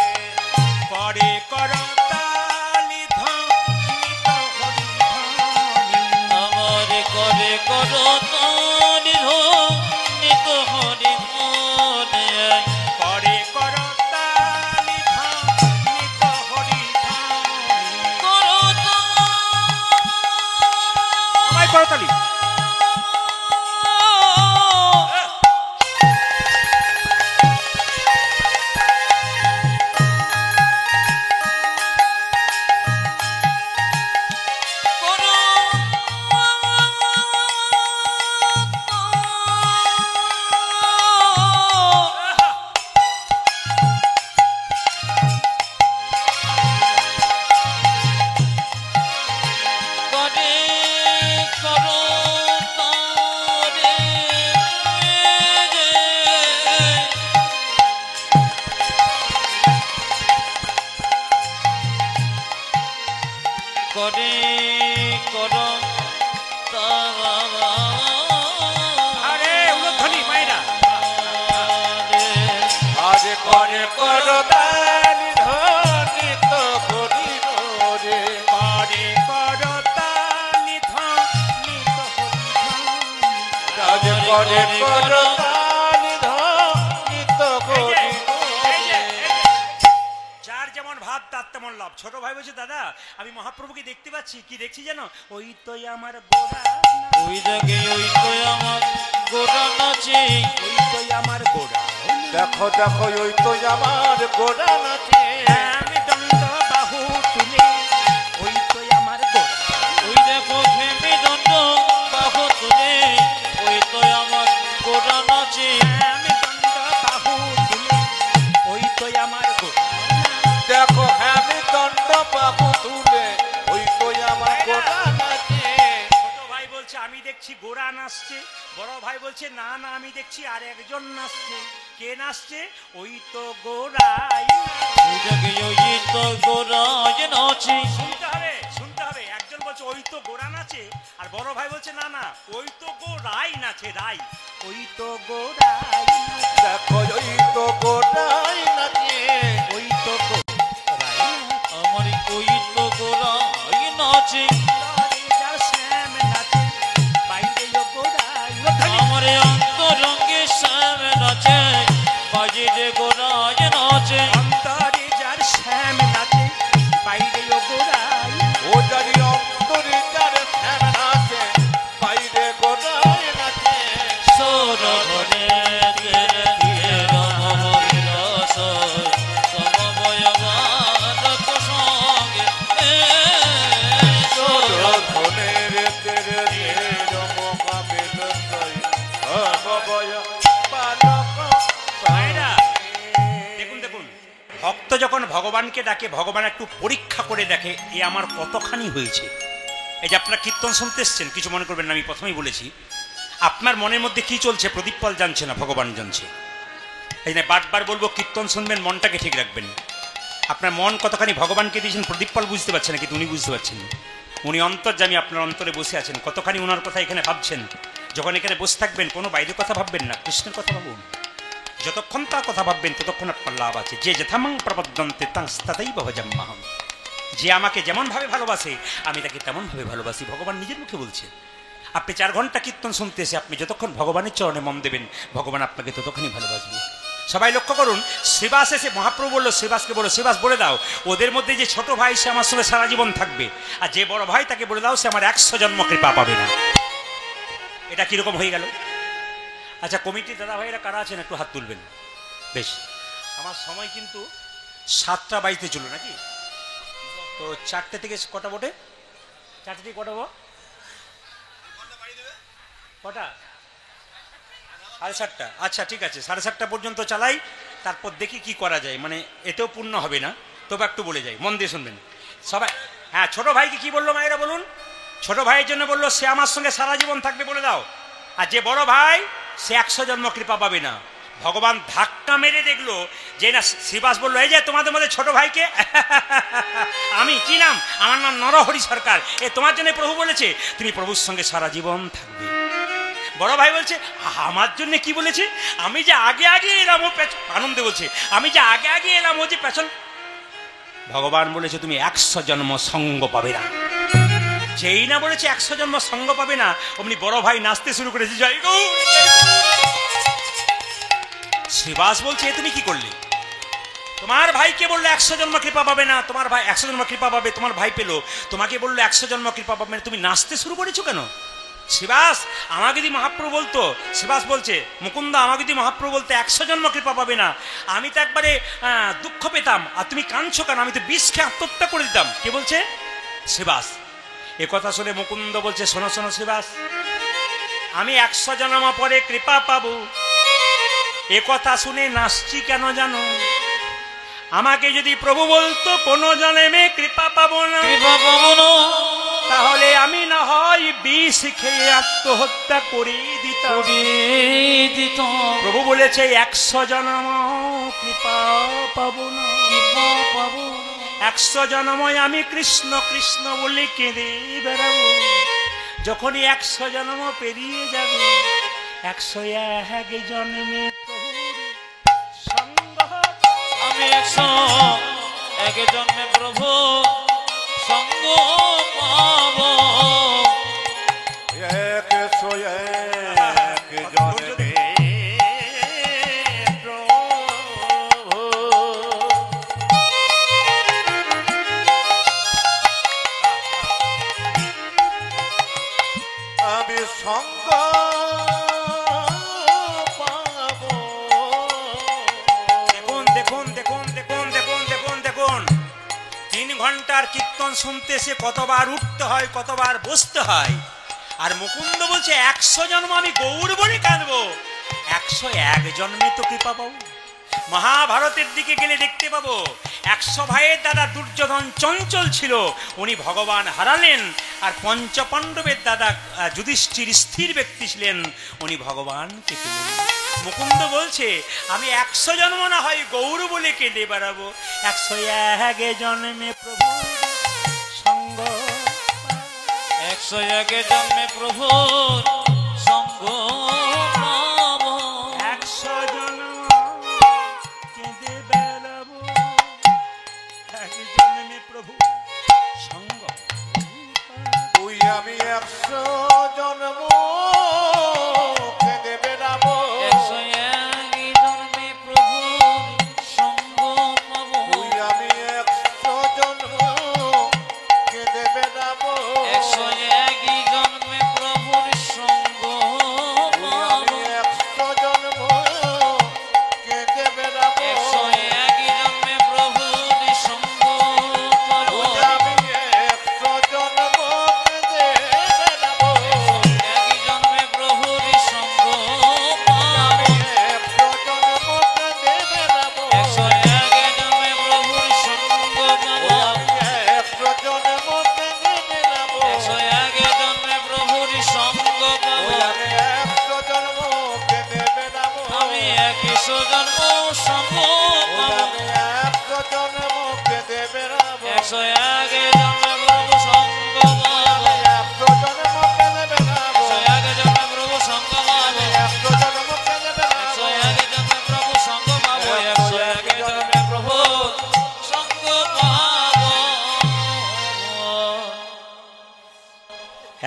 পরে কর তালি ধ্বনিত হরি ধ্বনি। আমার করে করো তানি নিত হরি মনে পরে কর তালি ধ্বনিত হরি ধ্বনি। করো সবাই করতালি। করে করো তারে করে করো আরে উলধ্বনি মায়েরা। আজ করে করো তানি ধ্বনিত করি রে পরে কর তালি ধ্বনিত হরি ধ্বনি। আজ করে করো তানি ধ্বনিত করি এই যে, যার যেমন ভাব তার তেমন লাভ। ছোট ভাই বলছে দাদা আমি মহাপ্রভুকে দেখতে পাচ্ছি, কি দেখছি জানো? ওই তো আমার গোড়া, ওই জাগে ওই তো আমার গোড়া নাচে ওই তো আমার গোড়া। দেখো দেখো ওই তো আমার গোড়া নাচে আমি দণ্ড বাহু তুলে, ওই তো আমার গোড়া। ওই দেখো থেমে দণ্ড বাহু তুলে ওই তো আমার গোড়া নাচে আমি দণ্ড বাহু তুলে, ওই তো আমার গোড়া। দেখো আমি দণ্ড বাহু তুলে ওই তো আমার গোড়া নাচে ছোট ভাই বলছে আমি দেখছি গোড়া নাচছে, বড় ভাই বলছে না না আমি দেখছি আর একজন নাচছে। কে নাচছে? ওই তো গোড়াই। ওই জাগে ওই তো গোড়া নাচে শুনতে হবে, শুনতে হবে। একজন বলছে ওই তো গোড়া নাচে, আর বড় ভাই বলছে না না ওই তো গোড়াই নাচে, রাই। ওই তো গোড়াই নাচে, দেখো ওই তো গোড়াই নাচে ওই তো গোড়াই নাচে। আমার ওই তো গোড়াই নাচে তরে যার শ্যাম নাচে, বাইরে ও গোড়াই। আমার অন্তরঙ্গে শ্যাম নাচে বাজিরে গোড়াই নাচে অন্তরে যার শ্যাম নাচে, বাইরে ও গোড়াই। ও জানি অন্তরে যার শ্যাম নাচে বাইরে গোড়াই নাচে সরধরে তেরে তের মহাবিলাস সমবয় বালক সঙ্গে সরধনের তেরে তের মহাবিলাস সমবয় বালক ভাইরা, দেখুন দেখুন, ভক্ত যখন ভগবানকে ডাকে, ভগবান একটু পরীক্ষা করে দেখে এ আমার কতখানি হয়েছে। এই যে আপনারা কীর্তন শুনতে এসছেন, কিছু মনে করবেন না, আমি প্রথমেই বলেছি আপনার মনের মধ্যে কি চলছে প্রদীপ পাল জানছে না, ভগবান জানছে। এই না বারবার বলবো কীর্তন শুনবেন, মনটাকে ঠিক রাখবেন। আপনার মন কতখানি ভগবানকে দিয়েছেন প্রদীপ পাল বুঝতে পারছেন না, কিন্তু উনি বুঝতে পারছেন। উনি অন্তর্যামী, আপনার অন্তরে বসে আছেন। কতখানি ওনার কথা এখানে ভাবছেন। যখন এখানে বসে থাকবেন কোনো বাইরের কথা ভাববেন না, কৃষ্ণের কথা ভাবুন। যতক্ষণ তার কথা ভাববেন ততক্ষণ আপনার লাভ আছে। যে যথামাং প্রপদ্যন্তে তাং ততৈব ভজাম্যহম। যে আমাকে যেমনভাবে ভালোবাসে আমি তাকে তেমনভাবে ভালোবাসি, ভগবান নিজের মুখে বলছে। আপনি 4 ঘন্টা কীর্তন শুনতে এসে আপনি যতক্ষণ ভগবানের চরণে মন দেবেন, ভগবান আপনাকে ততক্ষণই ভালোবাসবে। সবাই লক্ষ্য করুন, শ্রীবাস এসে মহাপ্রভু বলল শ্রীবাসকে, বলো শ্রীবাস বলে দাও ওদের মধ্যে যে ছোট ভাই সে আমার সঙ্গে সারা জীবন থাকবে, আর যে বড় ভাই তাকে বলে দাও সে আমার 100 জন্ম কৃপা পাবে না। এটা কিরকম হয়ে গেল? আচ্ছা, কমিটির দাদা ভাইরা কারা আছেন একটু হাত তুলবেন। বেশ, আমার সময় কিন্তু 7টা বাজতে চলো নাকি, তো 4টে থেকে কটা বটে, 4টে থেকে কটা কটা 7:30। আচ্ছা ঠিক আছে, 7:30 পর্যন্ত চালাই, তারপর দেখি কি করা যায়, মানে এতেও পূর্ণ হবে না, তবে একটু বলে যাই, মন দিয়ে শুনবেন সবাই। হ্যাঁ, ছোট ভাইকে কি বললো মায়েরা বলুন? ছোট ভাইয়ের জন্য বললো সে আমার সঙ্গে সারা জীবন থাকবে, বলে দাও। আর যে বড় ভাই সে 100 জন্ম কৃপা পাবে না। ভগবান ধাক্কা মেরে দেখলো যে না, শ্রীবাস বললো এই যে তোমাদের মধ্যে ছোট ভাইকে আমি, কি নাম? আমার নাম নরহরি সরকার, এ তোমার জন্য প্রভু বলেছে তুমি প্রভুর সঙ্গে সারা জীবন থাকবে। বড় ভাই বলছে আমার জন্য কি বলেছে? আমি যে আগে আগে এলাম, ও আনন্দে বলছে আমি যে আগে আগে এলাম, ও যে পেছন। ভগবান বলেছে তুমি 100 জন্ম সঙ্গ পাবে না। যেই না বলেছে 100 জন্ম সঙ্গ পাবে না, অমনি বড় ভাই নাচতে শুরু করেছে, জয় গৌর। শ্রীবাস বলছে তুমি কি করলে? তোমার ভাইকে বললো 100 জন্ম কৃপা পাবে না, তোমার ভাই 100 জন্ম কৃপা পাবে, তোমার ভাই পেলো, তোমাকে বললো 100 জন্ম কৃপা পাবে না, তুমি নাচতে শুরু করেছো কেন? শ্রীবাস আমাকে যদি মহাপ্রভু বলতো, শ্রীবাস বলছে মুকুন্দ আমাকে যদি মহাপ্রভু বলতে 100 জন্ম কৃপা পাবে না, আমি তো একবারে দুঃখ পেতাম, আর তুমি কাঁদছো কেন? আমি তো বিষ খেয়ে আত্মহত্যা করে দিতাম। কে বলছে? শ্রীবাস। এ কথা শুনে মুকুন্দ বলছে শোনো শোনো শ্রীবাস, আমি 100 জন্ম পরে কৃপা পাবো, এ কথা শুনে নাচছি কেন জানো? আমাকে যদি প্রভু বলতো কোনো জন্মে কৃপা পাবো না, তাহলে আমি না হয় বিষ খেয়ে আত্মহত্যা করে দিতাম। প্রভু বলেছে 100 জন্ম কৃপা পাবো না, 100 জন্ময় আমি কৃষ্ণ কৃষ্ণ বলে কেঁদে বেড়াবো। যখনই 100 জন্ম পেরিয়ে যাবে, 101 জন্মে আমি 101 জন্মে প্রভু সঙ্গ পাব। 101 জন্মে আমি সঙ্গ পাবো। দেখুন দেখুন দেখুন দেখুন দেখুন দেখুন দেখুন 3 ঘন্টার কীর্তন শুনতে সে কতবার উঠতে হয়, কতবার বসতে হয়। আর মুকুন্দ বলছে 100 জন্ম আমি গৌর বলে কাঁদবো, 101 জন্মে তো কৃপা পাবো। মহাভারতের দিকে গেলে দেখতে পাবো 100 ভাইয়ের দাদা দুর্যোধন চঞ্চল ছিল, উনি ভগবান হারালেন। আর পঞ্চপাণ্ডবের দাদা যুধিষ্ঠির স্থির ব্যক্তি ছিলেন, উনি ভগবানকে পেলেন। মুকুন্দ বলছে আমি 100 জন্ম না হয় গৌর বলে কেঁদে বেড়াবো, 101 জন্মে প্রভু সঙ্গ, 101 জন্মে প্রভু সঙ্গ পাব। 100 জন্ম কেঁদে বেড়াবো, 1 জন্মে প্রভু সঙ্গ। তুই আমি 100 জন্ম কেঁদে বেড়াবো। 101 জন্মে প্রভু সঙ্গ পাব। তুই আমি 100 জন্ম কেঁদে বেড়াবো। 101 জন্মে প্রভুর সঙ্গ তুই পাব। আমি 100 জন্ম কেঁদে বেড়াবো। 101 জন্মে প্রভুর সঙ্গ পাব। তুই আমি 100 জন্ম কেঁদে বেড়াবো। 101 জন্মে প্রভুর সঙ্গ পাব। আমি 100 জন্ম কেঁদে বেড়াবো। 101 জন্মে প্রভুর সঙ্গ পাব। আমি 100 জন্ম কেঁদে বেড়াবো। 101 জন্মে প্রভুর সঙ্গ পাব। আমি 100 জন্ম কেঁদে বেড়াবো। আমি 100 জন্ম সঙ্গ পাব। আমি 100 জন্ম কেঁদে বেড়াবো। 101 জন্মে প্রভু সঙ্গ পাব। আমি 100 জন্ম কেঁদে বেড়াবো। 101 জন্মে প্রভু সঙ্গ পাব। 100 জন্ম কেঁদে বেড়াবো। 101 জন্মে প্রভু সঙ্গ পাব। 101 জন্মে প্রভু সঙ্গ পাব।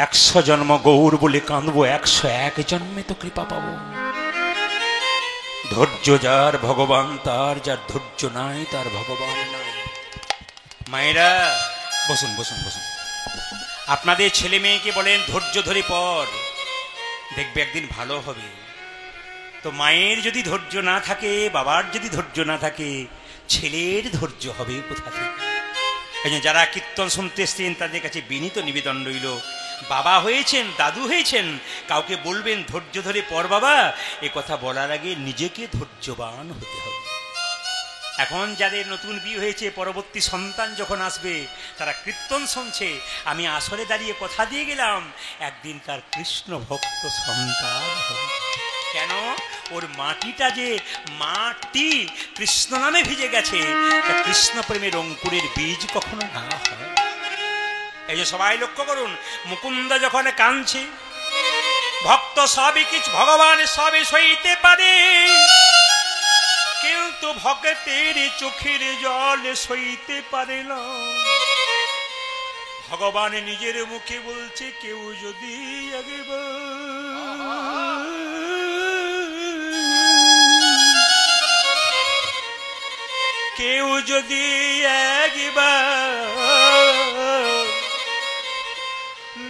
100 জন্ম গৌর বলে কাঁদবো, 101 জন্মে তো কৃপা পাবো। ধৈর্য যার ভগবান তার, যার ধৈর্য নাই তার ভগবান নাই। মায়েরা বসুন বসুন বসুন। আপনাদের ছেলে মেয়েকে বলেন ধৈর্য ধরে পড়, দেখবে একদিন ভালো হবে। তো মায়ের যদি ধৈর্য না থাকে, বাবার যদি ধৈর্য না থাকে, ছেলের ধৈর্য হবে কোথা থেকে? এই জন্য যারা কীর্তন শুনতে এসছেন তাদের কাছে বিনীত নিবেদন রইল, বাবা হয়েছেন, দাদু হয়েছেন, কাউকে বলবেন ধৈর্য ধরে পর বাবা, এ কথা বলার আগে নিজেকে ধৈর্যবান হতে হবে। এখন যাদের নতুন বিয়ে হয়েছে, পরবর্তী সন্তান যখন আসবে, তারা কীর্তন শুনছে, আমি আসরে দাঁড়িয়ে কথা দিয়ে গেলাম একদিন তার কৃষ্ণ ভক্ত সন্তান হবে। কেন? ওর মাটিটা যে মাটি কৃষ্ণ নামে ভিজে গেছে, তা কৃষ্ণ প্রেমের অঙ্কুরের বীজ কখনো না হয়। এই যে সবাই লক্ষ্য করুন, মুকুন্দ যখন কাঁদছে, ভক্ত সবই কিছু, ভগবান সবই সইতে পারে, কিন্তু ভক্তের চোখের জল সইতে পারে না। ভগবান নিজের মুখে বলছে, কেউ যদি কেউ যদি একবার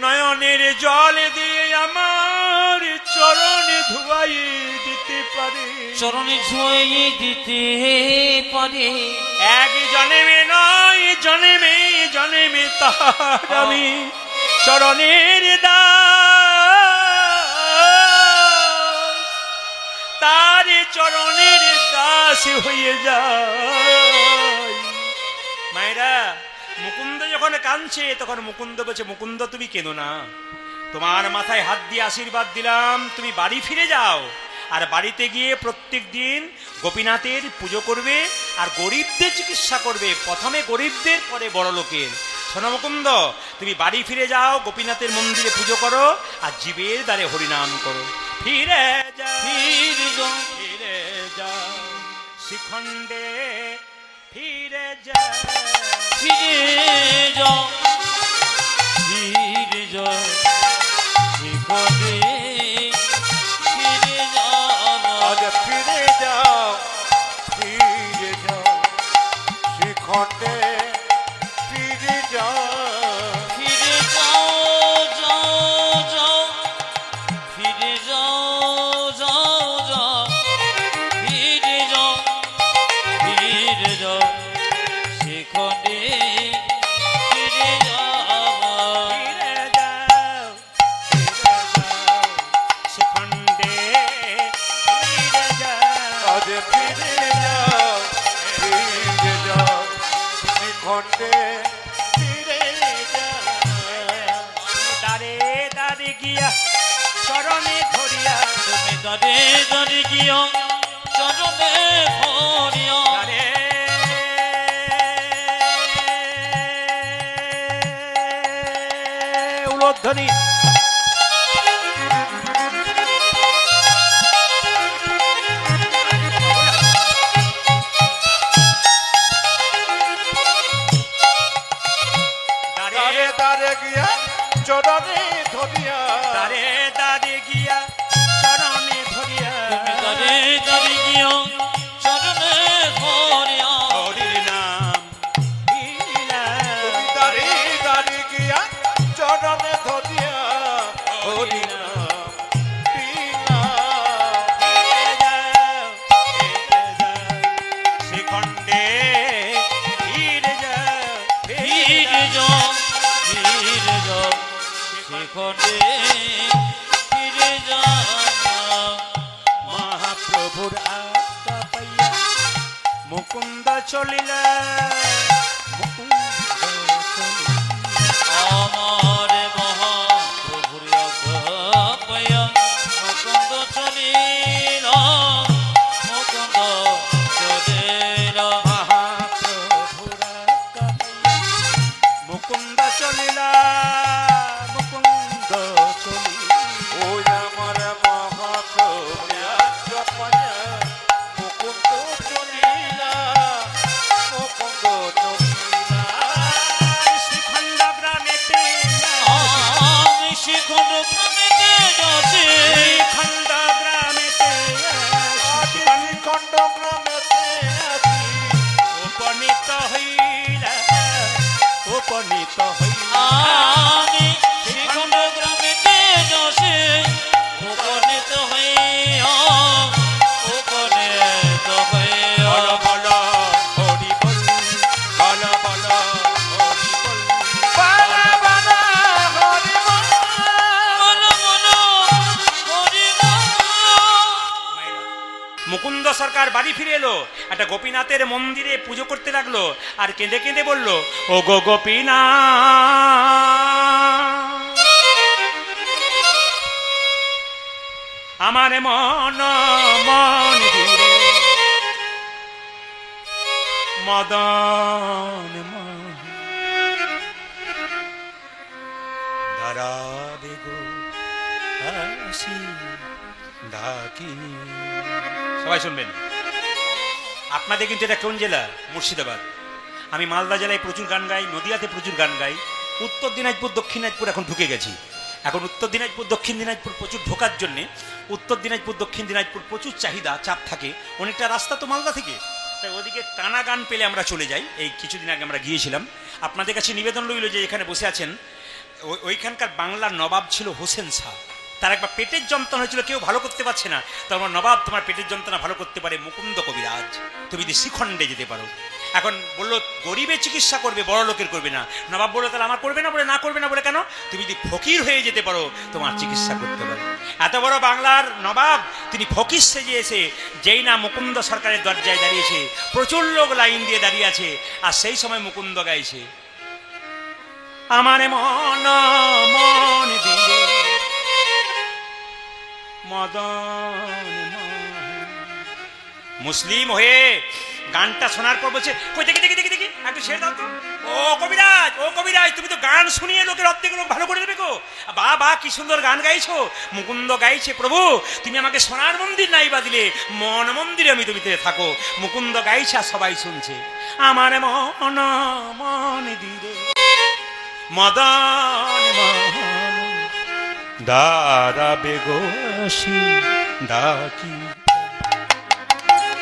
নয়নের জল দিয়ে আমার চরণে ধুয়াই দিতে পারে, চরণে ধুয়ে দিতে পারে, এক জন্মে নয় জন্মে জন্মে তার আমি চরণের দাস, তার চরণের দাস হয়ে যায়। মায়েরা, মুকুন্দ যখন কাঁদছে তখন মুকুন্দ বলছে, মুকুন্দ তুমি কেঁদো না, তোমার মাথায় হাত দিয়ে আশীর্বাদ দিলাম, তুমি বাড়ি ফিরে যাও, আর বাড়িতে গিয়ে প্রত্যেক দিন গোপীনাথের পুজো করবে আর গরিবদের চিকিৎসা করবে, প্রথমে গরিবদের পরে বড় লোকের। শোনো মুকুন্দ, তুমি বাড়ি ফিরে যাও, গোপীনাথের মন্দিরে পুজো করো আর জীবের দ্বারে হরিনাম করো। ফিরে যাও, ফিরে যাও, ফিরে যাও শিখণ্ডে, ফিরে যাও, ফিরে যাও, ফিরে যাও শিখণ্ডে, ফিরে যাও, আজ ফিরে যাও, ফিরে যাও শিখণ্ডে, ফিরে যাও, ফিরে যাও, যাও যাও, ফিরে যাও, যাও যাও, ফিরে যাও, ফিরে যাও শিখণ্ডে, ফিরে যাও, ফিরে যাও, ফিরে যাও শিখণ্ডে, ফিরে যাও। আজ ফিরে যাও, ফিরে যাও শিখণ্ডে, ফিরে যাও। দারে দারে গিয়া চরণে ধরিয়া, তুমি দাঁড়ে দাঁড়ে গিয়া চরণে ধরিয়া, দারে উলোধ্বনি, দাঁড়ে দাঁড়ে গিয়া চরণে ধরিয়া, দারে দারে গিয়া চরণে ধরিয়া, তুমি দাঁড়ে দাঁড়ে গিয়া চরণে ধরিয়া, হরির নাম নিলাম। দাঁড়ে দাঁড়ে গিয়া চরণে ধরিয়া, হরি নাম দিলাম। ফিরে যাও, ফিরে যাও শিখণ্ডে, ফিরে যাও, ফিরে যাও, ফিরে যাও শিখণ্ডে, ফিরে যাও, মহাপ্রভুর আজ্ঞা পাইয়া মুকুন্দ চলিলা, মুকুন্দ চলিলা। আমার মহাপ্রভুর আজ্ঞা পাইয়া মুকুন্দ চলিল, মুকুন্দ চলিল, মহাপ্রভুর আজ্ঞা পাইয়া মুকুন্দ চলিলা, মুকুন্দ চলিলা। ওই আমার মহাপ্রভু আজ্ঞা পাইয়া মুকুন্দ চলিলা, মুকুন্দ চলিলা। শ্রীখণ্ড গ্রামেতে, আমি শিখণ্ড প্রেমেতে যাচ্ছি, শ্রীখণ্ড গ্রামেতে, শ্রীখণ্ড গ্রামেতে আছি, উপনীত হইলা, উপনীত হইলা। আমি শিখণ্ড গ্রামেতে যাচ্ছি, উপনীত হইয়া সরকার বাড়ি ফিরে এলো, একটা গোপীনাথের মন্দিরে পুজো করতে লাগলো, আর কেঁদে কেঁদে বলল, ও গো গোপীনাথ, আমার মন মন দিলে মদন দাঁড়াবে গো হাসি ডাকি। সবাই শুনবেন। আপনাদের কিন্তু এটা কোন জেলা? মুর্শিদাবাদ। আমি মালদা জেলায় প্রচুর গান গাই, নদিয়াতে প্রচুর গান গাই, উত্তর দিনাজপুর দক্ষিণ দিনাজপুর এখন ঢুকে গেছি। এখন উত্তর দিনাজপুর দক্ষিণ দিনাজপুর প্রচুর ঢোকার জন্যে উত্তর দিনাজপুর দক্ষিণ দিনাজপুর প্রচুর চাহিদা, চাপ থাকে, অনেকটা রাস্তা তো মালদা থেকে, তাই ওদিকে টানা গান পেলে আমরা চলে যাই। এই কিছুদিন আগে আমরা গিয়েছিলাম। আপনাদের কাছে নিবেদন রইল যে এখানে বসে আছেন, ওইখানকার বাংলার নবাব ছিল হোসেন শাহ। তার একবার পেটের যন্ত্রণা হয়েছিল, কেউ ভালো করতে পারছে না, তোমার নবাব তোমার পেটের যন্ত্রণা ভালো করতে পারে মুকুন্দ কবিরাজ, তুমি যদি শিখণ্ডে যেতে পারো। এখন বললো গরিবের চিকিৎসা করবে, বড় লোকের করবে না। নবাব বললো তাহলে আমার করবে না, বলে না করবে না বলে কেন, তুমি যদি ফকির হয়ে যেতে পারো তোমার চিকিৎসা করতে পারো। এত বড় বাংলার নবাব তিনি ফকির সেজে এসে যেই না মুকুন্দ সরকারের দরজায় দাঁড়িয়েছে, প্রচুর লোক লাইন দিয়ে দাঁড়িয়ে আছে, আর সেই সময় মুকুন্দ গাইছে, আমার মন মন দিলে মদন। মুসলিম হয়ে গানটা শোনার পর বলছে, কই দেখি দেখি দেখি দেখি একটু ছেড়ে দাও তো। ও কবিরাজ, ও কবিরাজ, তুমি তো গান শুনিয়ে লোকের অর্ধেক লোক ভালো করে দেবে গো। বা বা কি সুন্দর গান গাইছো। মুকুন্দ গাইছে, প্রভু তুমি আমাকে সোনার মন্দির নাই বা দিলে, মন মন্দিরে আমি তুমি থাকো। মুকুন্দ গাইছে আর সবাই শুনছে, আমার মন মন দিলে মদন মোহন দাঁড়াবে গোসি ডাকি।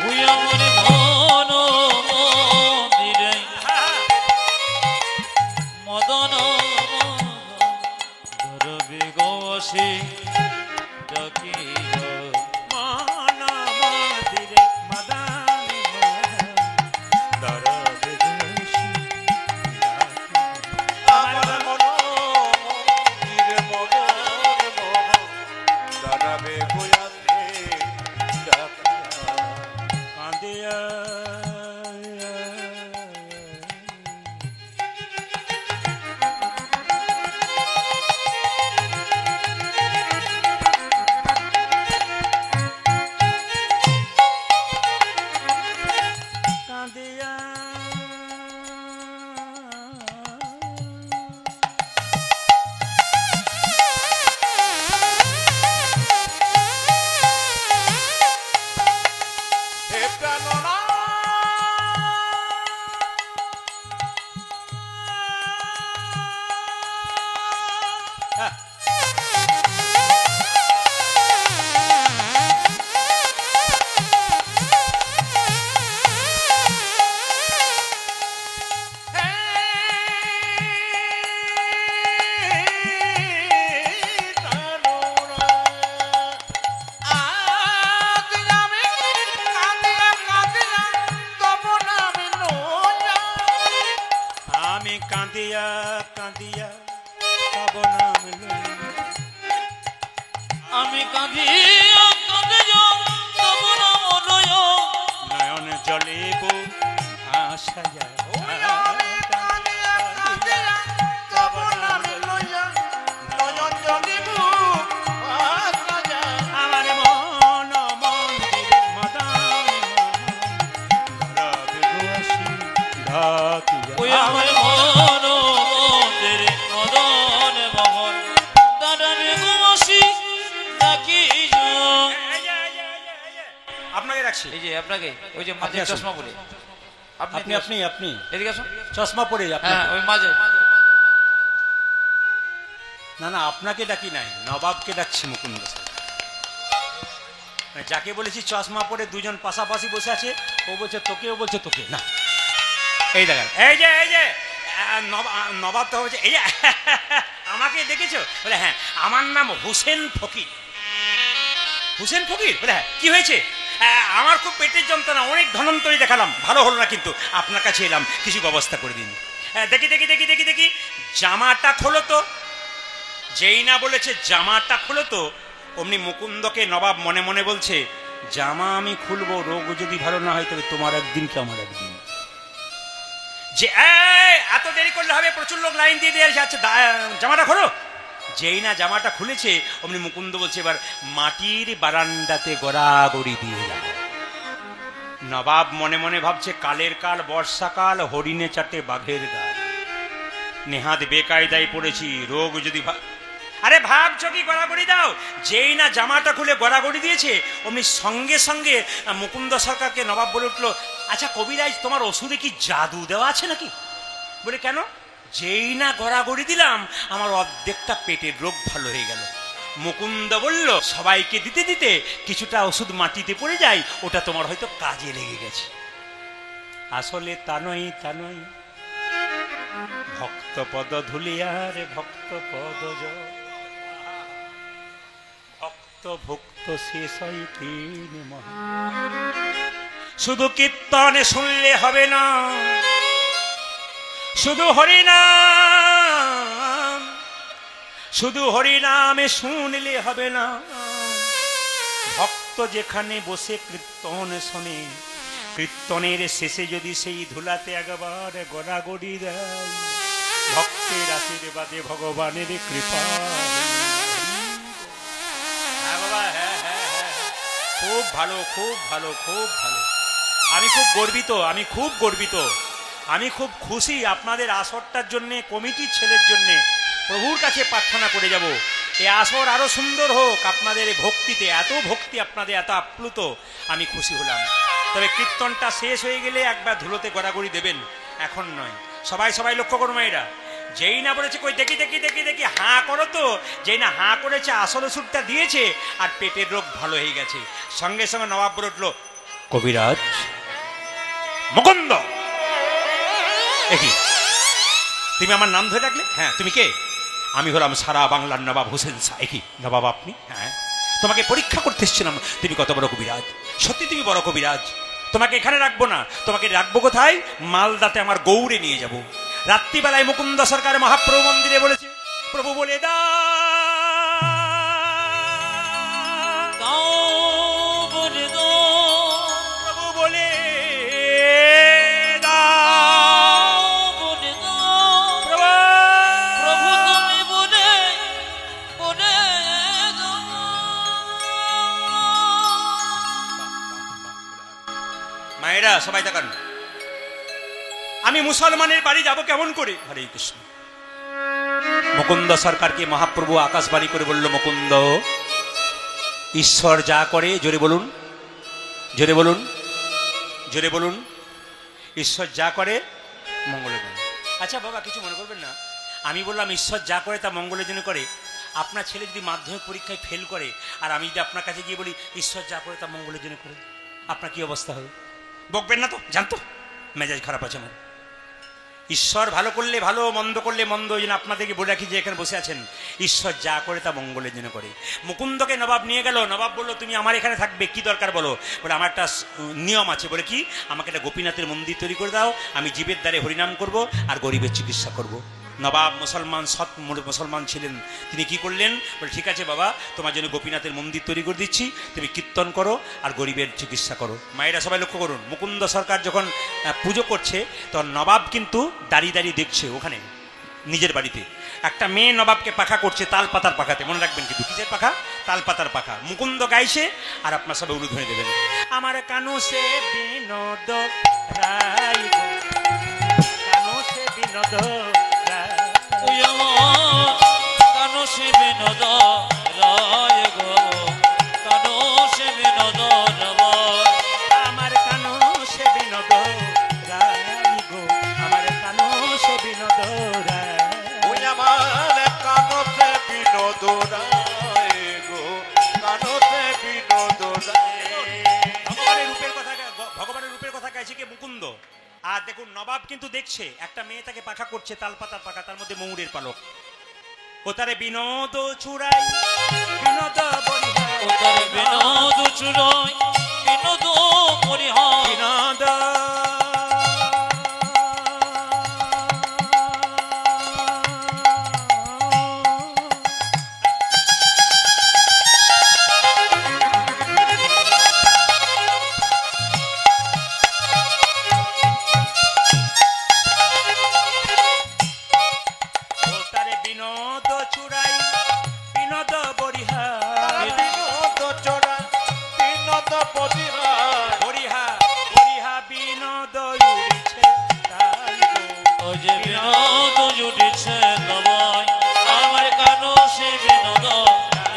ওই আমার মন মন্দিরে মদন ধরবে গোসি ডাকি। মন মন্দিরে মদন মোহন দাঁড়াবে গোসি ডাকি। আমার মন মন্দিরে মদন মোহন দাঁড়াবে গোয়াতে ডাকিয়া। কাঁদিয়া কাঁদিয়া হে প্রাণনা আমি কাঁদিয়া কাঁদিয়া তব নাম লই। আমি কাঁদিয়া কাঁদিয়া তবু নাম লয়। নয়ন জলে বউ ভাসাইয়া আমার মন মন্দিরে মদন ধরাবে গোসি ঢাকিয়া। ওই আমার মন মন্দিরে মদন মোহন দাঁড়াবে গোসি ডাকি। আপনাকে রাখছি। এই যে আপনাকে ওই যে মাঝে আপনি আসুন। চশমা পরে আপনি আপনি আপনি এদিকে আসুন। চশমা পরে আপনি। হ্যাঁ ওই মাঝে। না না আপনাকে ডাকি নাই, নবাবকে ডাকছি মুকুন্দ স্যার। যাকে বলেছি চশমা পরে দুজন পাশাপাশি বসে আছে, ও বলছে তোকে, ও বলছে তোকে না। এই দেখেন, এই যে এই যে নবাব তো বলছে, এই যে আমাকে দেখেছো? বলে হ্যাঁ, আমার নাম হোসেন ফকির। হোসেন ফকির? বলে হ্যাঁ, কি হয়েছে? আমার খুব পেটের যন্ত্রণা, অনেক ধনন্তরী দেখালাম, ভালো হলো না, কিন্তু আপনার কাছে এলাম, কিছু ব্যবস্থা করে দিন। দেখি দেখি দেখি দেখি দেখি জামাটা খোলো তো। যেই না বলেছে জামাটা খোলো তো, অমনি মুকুন্দকে নবাব মনে মনে বলছে, জামা আমি খুলবো, রোগ যদি ভালো না হয় তবে তোমার একদিন কি আমার একদিন। যে এত দেরি করলে হবে, প্রচুর লোক লাইন দিয়ে দিয়ে যাচ্ছে, জামাটা খোলো। যেই না জামাটা খুলেছে অমনি মুকুন্দ বলছে, এবার মাটির বারান্দাতে গড়াগড়ি দিয়ে এলাম। নবাব মনে মনে ভাবছে, কালের কাল বর্ষাকাল, হরিণে চাটে বাঘের গাল, নেহাত বেকায়দায় পড়েছি, রোগ যদি আরে ভাবছো কি গড়াগড়ি দাও। যেই না জামাটা খুলে গড়াগড়ি দিয়েছে অমনি সঙ্গে সঙ্গে মুকুন্দ সরকারকে নবাব বলে উঠলো, আচ্ছা কবিরাজ, তোমার ওষুধে কি জাদু দেওয়া আছে নাকি? বলে কেন? যেই না গড়াগড়ি দিলাম আমার অর্ধেকটা পেটের রোগ ভালো হয়ে গেল। মুকুন্দ বলল, সবাইকে দিতে দিতে কিছুটা ওষুধ মাটিতে পড়ে যায়, ওটা তোমার হয়তো কাজে লেগে গেছে। আসলে তা নয়, তা নয়, ভক্ত পদ ধুলিয়ার ভক্ত পদ ভক্ত ভক্ত শেষ হয় তিন মহা। শুধু কীর্তনে শুনলে হবে না, শুধু হরিনাম, শুধু হরিনামে শুনলে হবে না। ভক্ত যেখানে বসে কীর্তন শোনে, কীর্তনের শেষে যদি সেই ধুলাতে একবার গড়াগড়ি দেয়, ভক্তের আশীর্বাদে ভগবানের কৃপা। হ্যাঁ বাবা, হ্যাঁ হ্যাঁ হ্যাঁ, খুব ভালো, খুব ভালো, খুব ভালো। আমি খুব গর্বিত, আমি খুব গর্বিত, আমি খুব খুশি আপনাদের আসরটার জন্যে, কমিটির ছেলের জন্যে প্রভুর কাছে প্রার্থনা করে যাব এই আসর আরো সুন্দর হোক। আপনাদের ভক্তিতে, এত ভক্তি আপনাদের, এত আপ্লুত, আমি খুশি হলাম। তবে কীর্তনটা শেষ হয়ে গেলে একবার ধুলোতে গড়াগড়ি দেবেন, এখন নয়। সবাই সবাই লক্ষ্য করো মায়েরা, যেই না বলেছে কই দেখি দেখি দেখি দেখি, হাঁ করো তো। যেই না হাঁ করেছে, আসল ওষুধটা দিয়েছে আর পেটের রোগ ভালো হয়ে গেছে। সঙ্গে সঙ্গে নবাব বলে উঠলো, কবিরাজ মুকুন্দ, একই তুমি আমার নাম ধরে রাখলে? হ্যাঁ, তুমি কে? আমি হলাম সারা বাংলার নবাব হোসেন শাহ। একই নবাব আপনি? হ্যাঁ, তোমাকে পরীক্ষা করতে এসেছিলাম, তুমি কত বড় কবিরাজ। সত্যি তুমি বড় কবিরাজ। তোমাকে এখানে রাখবো না, তোমাকে রাখবো কোথায়? মালদাতে আমার গৌড়ে নিয়ে যাব। রাত্রিবেলায় মুকুন্দ সরকার মহাপ্রভু মন্দিরে বলেছে, প্রভু বলে প্রভু বলে মায়েরা সবাই তাকান, আমি মুসলমানের বাড়ি যাব কেমন করে? হরে কৃষ্ণ। মুকুন্দ সরকারকে মহাপ্রভু আকাশবাণী করে বলল, মুকুন্দ, ঈশ্বর যা করে, জোরে বলুন, জোরে বলুন, জোরে বলুন, ঈশ্বর যা করে মঙ্গলের জন্য। আচ্ছা বাবা, কিছু মনে করবেন না, আমি বললাম ঈশ্বর যা করে তা মঙ্গলের জন্য করে। আপনার ছেলে যদি মাধ্যমিক পরীক্ষায় ফেল করে আর আমি যদি আপনার কাছে গিয়ে বলি ঈশ্বর যা করে তা মঙ্গলের জন্য করে, আপনার কি অবস্থা হবে? বকবেন না তো? জানতো মেজাজ খারাপ আছে আমার। ঈশ্বর ভালো করলে ভালো, মন্দ করলে মন্দ। ওই জন্য আপনাদেরকে বলে রাখি যে এখানে বসে আছেন, ঈশ্বর যা করে তা মঙ্গলের জন্য করে। মুকুন্দকে নবাব নিয়ে গেল। নবাব বললো, তুমি আমার এখানে থাকবে, কি দরকার বলো? বলে, আমার একটা নিয়ম আছে। বলে কি? আমাকে একটা গোপীনাথের মন্দির তৈরি করে দাও, আমি জীবের দ্বারে হরিনাম করব আর গরিবের চিকিৎসা করব। নবাব মুসলমান, সৎ মুসলমান ছিলেন। তিনি কি করলেন? বলে, ঠিক আছে বাবা, তোমার জন্য গোপীনাথের মন্দির তৈরি করে দিচ্ছি, তুমি কীর্তন করো আর গরিবের চিকিৎসা করো। মায়েরা সবাই লক্ষ্য করুন, মুকুন্দ সরকার যখন পুজো করছে তখন নবাব কিন্তু দাঁড়িয়ে দাঁড়িয়ে দেখছে। ওখানে নিজের বাড়িতে একটা মেয়ে নবাবকে পাখা করছে, তাল পাতার পাখাতে। মনে রাখবেন কিন্তু, কিসের পাখা? তাল পাতার পাখা। মুকুন্দ গাইছে আর আপনার সবাই উলুধ্বনি দেবেন, আমার কানু সে বিনোদ রায়, কানু সে বিনোদ সে বিনোদ রায় গো, কানো সে বিনোদ রায়, আমার কানো সে বিনোদ রায় গো, আমার কানো সে বিনোদ রায়, ওই আমার কানতে বিনোদ রায় গো, কানতে বিনোদ রায়। ভগবানের রূপের কথা গাইছে কে? মুকুন্দ। আর দেখুন, নবাব কিন্তু দেখছে একটা মেয়ে তাকে পাখা করছে, তাল পাতার পাখা, তার মধ্যে ময়ূরের পালক। ও তারে বিনোদ চূড়াই, বিনোদ বরিহাই, ও তার বিনোদ চূড়াই, বিনোদ বরিহাই, বিনোদ বিনোদ চূড়াই বিনোদ বরিহার বিনোদ চড়া বিনোদ বদিহার বরিহা বরিহা বিনোদ উড়িছে তাই গো। ও যে বিনোদ জুটিছে তবাই আমার কানো সে বিনোদ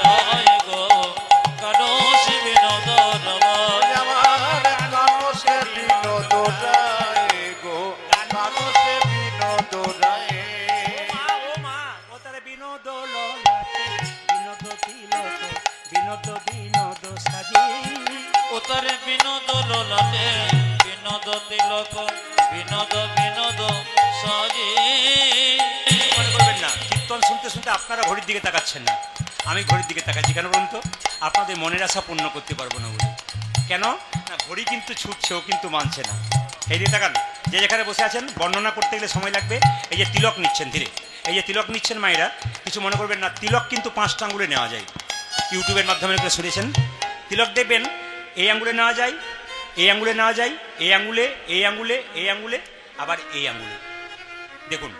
রায় গো কানো সে বিনোদ রবাই আমার কানসে বিনোদ রায় গো কানসে বিনোদ রায় ও মা ও তারে বিনোদ ললাটে বিনোদ তিলক বিনোদ বিনোদ সাজে ও তারে বিনোদ লোলাতে বিনোদ তিলক বিনোদ বিনোদ সাজে মনে করবেন না কীর্তন শুনতে শুনতে আপনারা ঘড়ির দিকে তাকাচ্ছেন না, আমি ঘড়ির দিকে তাকাচ্ছি কেন বলুন তো? আপনাদের মনের আশা পূর্ণ করতে পারবো না বলে। কেন না, ঘড়ি কিন্তু ছুটছে, ও কিন্তু মানছে না। এই দিকে তাকান, যে যেখানে বসে আছেন বর্ণনা করতে গেলে সময় লাগবে। এই যে তিলক নিচ্ছেন ধীরে, এই যে তিলক নিচ্ছেন মায়েরা, কিছু মনে করবেন না। তিলক কিন্তু 5টা আঙ্গুলে নেওয়া যায়, ইউটিউবের মাধ্যমে কেউ শুনেছেন। তিলক দেখবেন এই আঙ্গুলে নেওয়া যায়, এই আঙ্গুলে নেওয়া যায়, এই আঙ্গুলে, এই আঙ্গুলে, এই আঙ্গুলে, আবার এই আঙ্গুলে। দেখুন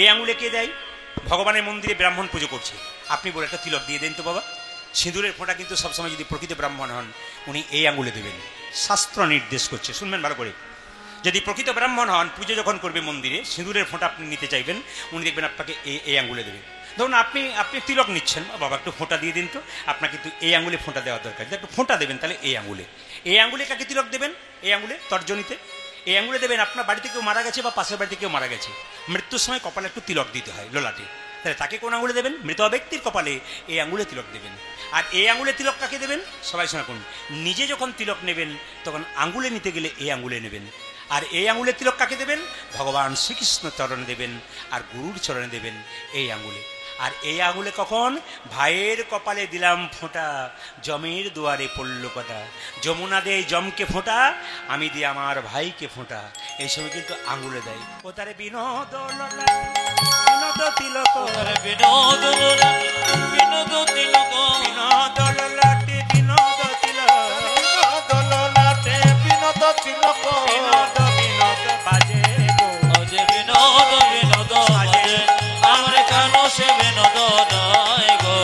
এই আঙুলে কে দেয়? ভগবানের মন্দিরে ব্রাহ্মণ পুজো করছে, আপনি বলে একটা তিলক দিয়ে দেন তো বাবা। সিঁদুরের ফোঁটা কিন্তু সবসময় যদি প্রকৃত ব্রাহ্মণ হন উনি এই আঙুলে দেবেন, শাস্ত্র নির্দেশ করছে, শুনবেন ভালো করে। যদি প্রকৃত ব্রাহ্মণ হন, পুজো যখন করবে মন্দিরে, সিঁদুরের ফোঁটা আপনি নিতে চাইবেন, উনি দেখবেন আপনাকে এই আঙুলে দেবেন। ধরুন আপনি তিলক নিচ্ছেন, বাবা একটু ফোঁটা দিয়ে দিন তো, আপনার কিন্তু এই আঙুলে ফোঁটা দেওয়ার দরকার। যদি একটু ফোঁটা দেবেন তাহলে এই আঙুলে, এই আঙুলে কাকে তিলক দেবেন? এই আঙুলে তর্জনীতে এই আঙুলে দেবেন। আপনার বাড়িতে কেউ মারা গেছে বা পাশের বাড়িতে কেউ মারা গেছে, মৃত্যুর সময় কপালে একটু তিলক দিতে হয় লোলাটে, তাহলে তাকে কোন আঙুলে দেবেন? মৃত ব্যক্তির কপালে এই আঙুলে তিলক দেবেন। আর এই আঙুলে তিলক কাকে দেবেন? সবাই শোনা করুন, নিজে যখন তিলক নেবেন তখন আঙুলে নিতে গেলে এই আঙুলে নেবেন। আর এই আঙুলে তিলক কাকে দেবেন? ভগবান শ্রীকৃষ্ণ চরণে দেবেন, আর গুরুর চরণে দেবেন এই আঙুলে। আর এই আঙুলে কখন? ভাইয়ের কপালে দিলাম ফোঁটা, জমের দুয়ারে পড়ল কটা, যমুনা দেয় জমকে ফোঁটা, আমি দিই আমার ভাইকে ফোঁটা। এই সময় কিন্তু আঙুলে দেয়। ও তারে বিনোদ বিনোদ তিলক, ও তারে বিনোদ লোলাতে বিনোদ তিলক বিনোদ ললাটে বিনোদ তিলক, বিনোদ ললাটে বিনোদ তিলক বিনোদ বিনোদ বাজে গো। ও যে বিনোদ বিনোদ বাজে আমার কানো সে বিনোদ রায় গো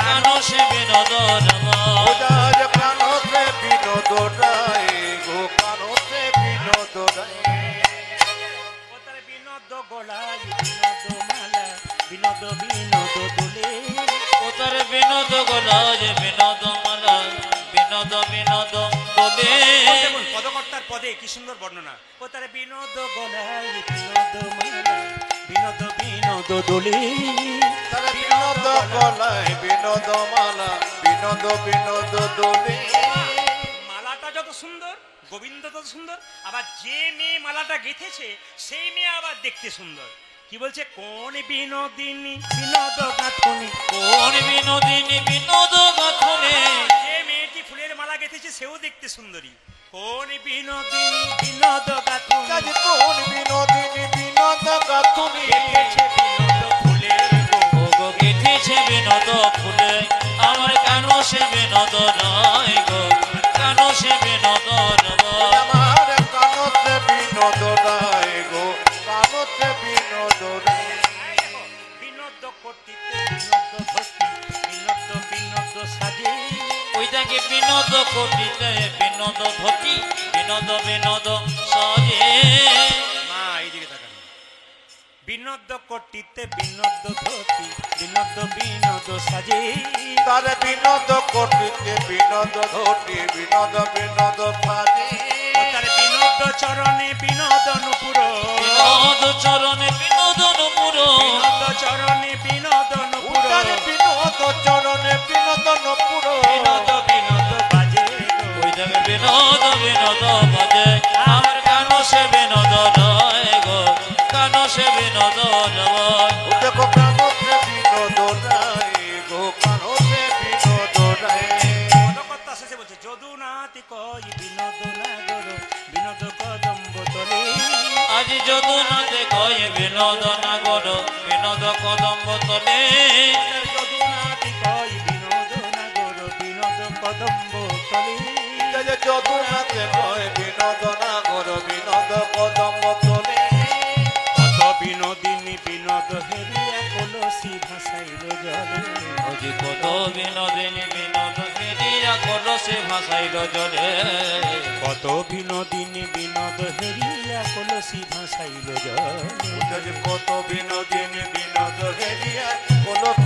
কানো সে বিনোদ রবাই উদার কানসে বিনোদ রায় গো কানসে বিনোদ রায় ও তারে বিনোদ গলায় বিনোদ মালা, বিনোদ বিনোদ দোলে, ও তারে বিনোদ গোলাজ বিনোদ মালা বিনোদ বিনোদ তোলে দেখুন পদকর্তার পদে কি সুন্দর বর্ণনা। ও তারে বিনোদ গলায় বিনোদ মালা, বিনোদ বিনোদ দোলে, তারে বিনোদ গলায় বিনোদ মালা বিনোদ বিনোদ দোলে মালাটা যত সুন্দর, গোবিন্দ তত সুন্দর, আবার যে মেয়ে মালাটা গেঁথেছে সেই মেয়ে আবার দেখতে সুন্দর। কি বলছে? কোন বিনোদিনী বিনোদ গাঁথনি, কোন বিনোদিনী বিনোদ গাথনে যে মেয়েটি ফুলের মালা গেঁথেছে সেও দেখতে সুন্দরী। কোন বিনোদিনী বিনোদ গাঁথনি, কাজ কোন বিনোদিনী বিনোদ গাথুনি গেঁথেছে বিনোদ ফুলের গো। ও গো গেথেছে বিনোদ ফুলে আমার কানো সে বিনোদ রায় গো কানো সে বিনোদ রবাই আমার কানসে বিনোদ রায় গো কানসে বিনোদ রায় এই দেখো, বিনোদ কর্তৃত্বে বিনোদ ভক্তি, বিনোদ বিনোদ সাজে, ওইটাকে বিনোদ কটিতে বিনোদ ধতি বিনোদ বিনোদ সাজে মা এইদিকে তাকান। বিনোদ কর্তৃত্বে বিনোদ ধতি, বিনোদ বিনোদ সাজে, তারে বিনোদ কটিতে বিনোদ ধটি বিনোদ বিনোদ সাজে তার বিনোদ চরণে বিনোদ নুপুর, বিনোদ চরণে বিনোদ নুপুর বিনোদ চরণে বিনোদ নুপুর, উদার বিনোদ চরণে বিনোদ নপুর বিনোদ বিনোদ বাজে গো। ওইটাকে বিনোদ বিনোদ বাজে আমার কানো সে বিনোদ রায় গো কানো সে বিনোদ রবাই দেখো কানসে বিনোদ রায় গো কানসে বিনোদ রায় পদকর্তা শেষে বলছে, যদুনাথ কই বিনোদ নাগর, বিনোদ কদম্ব তলে, আজ যদুনাথে কয়ে বিনোদ নাগর বিনোদ কদম্ব তলে যদুনাথ কই বিনোদ নাগর, বিনোদ কদম্ব তলে, যদুনাথে কয় বিনোদ নাগর বিনোদ কদম্ব তলে কত বিনোদিনী বিনোদ হেরিয়া কলসি ভাসে, বিনোদিনী বিনোদ হেরিয়া কলসে ভাসাইল জলে কত বিনোদিনী বিনোদ হেরিয়া কলসি ভাসাইল জলে। কত বিনোদিনী বিনোদ হেরিয়া কলস